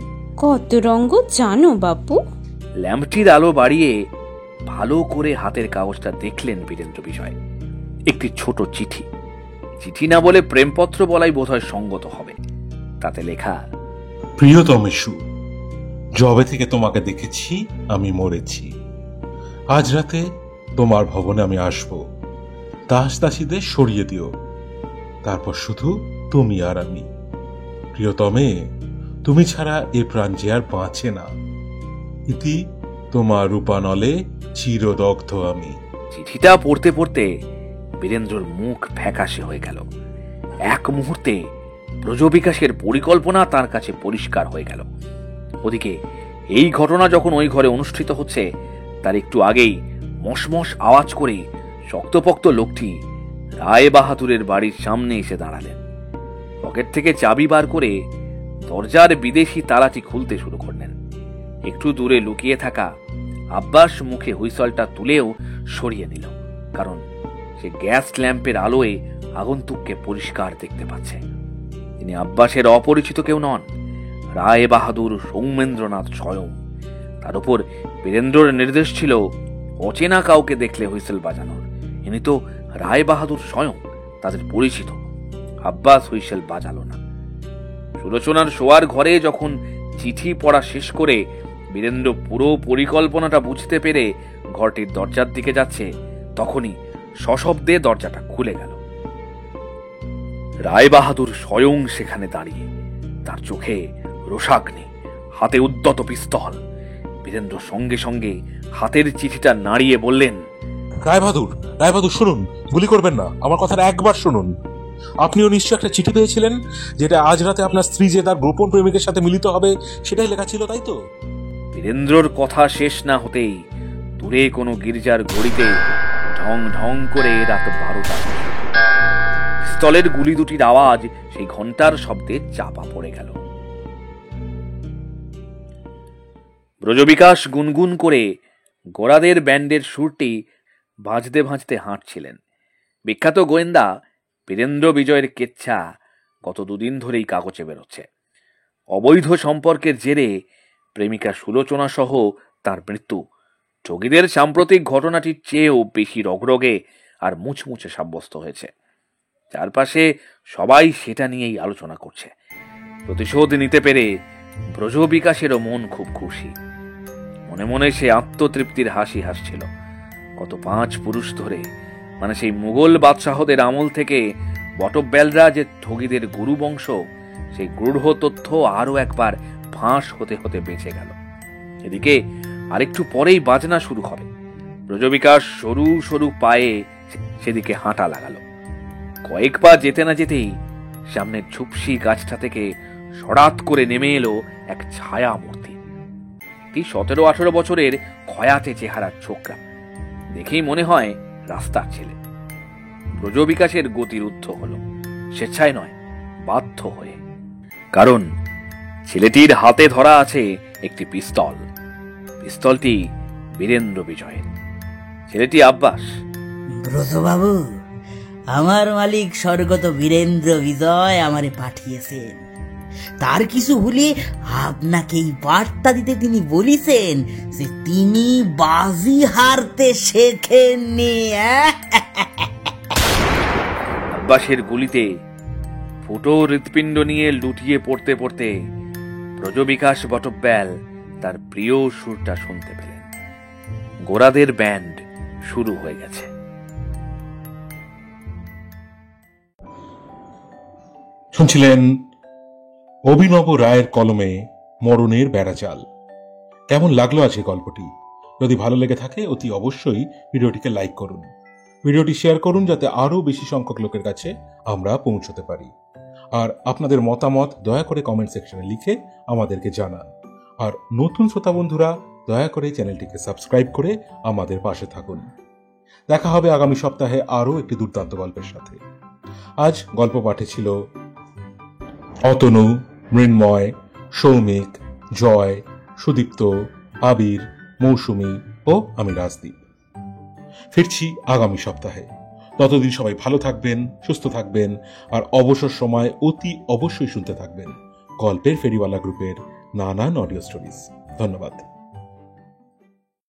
কত রঙ্গ জানো বাপু। ল্যাম্পটির আলো বাড়িয়ে ভালো করে হাতের কাগজটা দেখলেন বীরেন্দ্র বিষয়। একটি ছোট চিঠি, চিঠি না বলে প্রেমপত্র বলাই বোধহয় সঙ্গত হবে। তাতে লেখা, প্রিয়তমেষু, যবে থেকে তোমাকে দেখেছি আমি মরেছি। আজ রাতে তোমার ভবনে আমি আসব, দাস দাসীদের সরিয়ে দিও, তারপর শুধু তুমি আর আমি। প্রিয়তমে, তুমি ছাড়া এ প্রাণ যে আর বাঁচে না। ইতি তোমার রূপানলে চিরদগ্ধ আমি। চিঠিটা পড়তে পড়তে বীরেন্দ্রর মুখ ফ্যাকাশে হয়ে গেল। এক মুহূর্তে ব্রজবিকাশের পরিকল্পনা তার কাছে পরিষ্কার হয়ে গেল। ওদিকে এই ঘটনা যখন ওই ঘরে অনুষ্ঠিত হচ্ছে, তার একটু আগেই মশমশ আওয়াজ করে শক্তপোক্ত লোকটি রায় বাহাদুরের বাড়ির সামনে এসে দাঁড়ালেন। পকেট থেকে চাবি বার করে দরজার বিদেশি তালাটি খুলতে শুরু করলেন। একটু দূরে লুকিয়ে থাকা আব্বাস মুখে হুইসলটা তুলেও সরিয়ে নিল, কারণ সে গ্যাস ল্যাম্পের আলোয় আগন্তুককে পরিষ্কার দেখতে পাচ্ছে। তিনি আব্বাসের অপরিচিত কেউ নন, রায় বাহাদুর সৌমেন্দ্রনাথ স্বয়ং। তার উপর বীরেন্দ্রের নির্দেশ ছিল অচেনা কাউকে দেখলে হুইসেল বাজানোর। ইনি তো রায় বাহাদুর স্বয়ং, তাদের পরিচিত। আব্বাস হুইসেল বাজালো না। সুলোচনার শোয়ার ঘরে যখন চিঠি পড়া শেষ করে বীরেন্দ্র পুরো পরিকল্পনাটা বুঝতে পেরে ঘরটির দরজার দিকে যাচ্ছে, তখনই সশব্দে দরজাটা খুলে গেল। রায় বাহাদুর স্বয়ং সেখানে দাঁড়িয়ে, তার চোখে রোষাগ্নি, হাতে উদ্যত পিস্তল। বীরেন্দ্র সঙ্গে সঙ্গে হাতের চিঠিটা নাড়িয়ে বললেন, রায়বাহাদুর শুনুন, গুলি করবেন না, আমার কথাটা একবার শুনুন। আপনিও নিশ্চয় একটা চিঠি পেয়েছিলেন, যেটা আজ রাতে আপনার স্ত্রী যে তার গোপন প্রেমিকের সাথে মিলিত হবে সেটাই লেখা ছিল, তাই তো? বীরেন্দ্রর কথা শেষ না হতেই দূরে কোনো গির্জার ঘড়িতে ঢং ঢং করে রাত 12টা। পিস্তলের গুলি দুটির আওয়াজ সেই ঘন্টার শব্দে চাপা পড়ে গেল। ব্রজবিকাশ গুনগুন করে গোরাদের ব্যান্ডের সুরটি ভাঁজতে ভাঁজতে হাঁটছিলেন। বিখ্যাত গোয়েন্দা বীরেন্দ্র বিজয়ের কেচ্ছা গত 2 দিন ধরেই কাগজে বেরোচ্ছে। অবৈধ সম্পর্কের জেরে প্রেমিকা সুলোচনা সহ তার মৃত্যু যোগীদের সাম্প্রতিক ঘটনাটির চেয়েও বেশি রগরগে আর মুচমুচে সাব্যস্ত হয়েছে। চারপাশে সবাই সেটা নিয়েই আলোচনা করছে। প্রতিশোধ নিতে পেরে ব্রজবিকাশেরও মন খুব খুশি। মনে মনে সে আত্মতৃপ্তির হাসি হাসছিল। গত 5 পুরুষ ধরে মানে সেই মুঘল বাদশাহদের আমল থেকে বটব্যালরা যে ঠগীদের গুরু বংশ, সেই গূঢ় তথ্য আরো একবার ফাঁস হতে হতে বেঁচে গেল। এদিকে আরেকটু পরেই বাজনা শুরু হবে। ব্রজবিকাশ সরু সরু পায়ে সেদিকে হাঁটা লাগালো। কয়েক পা যেতে না যেতেই সামনের ঝুপসি গাছটা থেকে সরাত করে নেমে এলো এক ছায়া মূর্তি। 17-18 বছরের খয়াতে চেহারার ছোকরা, দেখেই মনে হয় রাস্তার ছেলে। ব্রজবিকাশের গতিরুদ্ধ হলো, স্বেচ্ছায় নয়, বাধ্য হয়ে। কারণ ছেলেটির হাতে ধরা আছে একটি পিস্তল। পিস্তলটি বীরেন্দ্র বিজয়ের। ছেলেটি আব্বাস। ব্রতবাবু, আমার মালিক স্বর্গত বীরেন্দ্র বিজয় আমারে পাঠিয়েছেন। তার কিছু ভুলে আপনাকে এই বার্তা দিতে তিনি বলিছেন যে তিনি বাজি হারতে শেখেননি। আব্বাসের গুলিতে ফুটো হৃৎপিণ্ড নিয়ে লুটিয়ে পড়তে পড়তে ব্রজবিকাশ বটব্যাল তার প্রিয় সুরটা শুনতে পেলেন। গোরাদের ব্যান্ড শুরু হয়ে গেছে। শুনছিলেন অভিনব রায়ের কলমে মরণের বেড়াজাল। কেমন লাগলো আজকে গল্পটি? যদি ভালো লেগে থাকে অতি অবশ্যই ভিডিওটিকে লাইক করুন, ভিডিওটি শেয়ার করুন, যাতে আরো বেশি সংখ্যক লোকের কাছে আমরা পৌঁছতে পারি। আর আপনাদের মতামত দয়া করে কমেন্ট সেকশনে লিখে আমাদেরকে জানান। আর নতুন শ্রোতা বন্ধুরা দয়া করে চ্যানেলটিকে সাবস্ক্রাইব করে আমাদের পাশে থাকুন। দেখা হবে আগামী সপ্তাহে আরো একটি দুর্দান্ত গল্পের সাথে। আজ গল্প পাঠে ছিল অতনু, মৃন্ময়, সৌমিক, জয়, সুদীপ্ত, আবির, মৌসুমী ও আমি রাজদীপ। ফিরছি আগামী সপ্তাহে। ততদিন সবাই ভালো থাকবেন, সুস্থ থাকবেন, আর অবসর সময় অতি অবশ্যই শুনতে থাকবেন গল্পের ফেরিওয়ালা গ্রুপের নানান অডিও স্টোরিজ। ধন্যবাদ।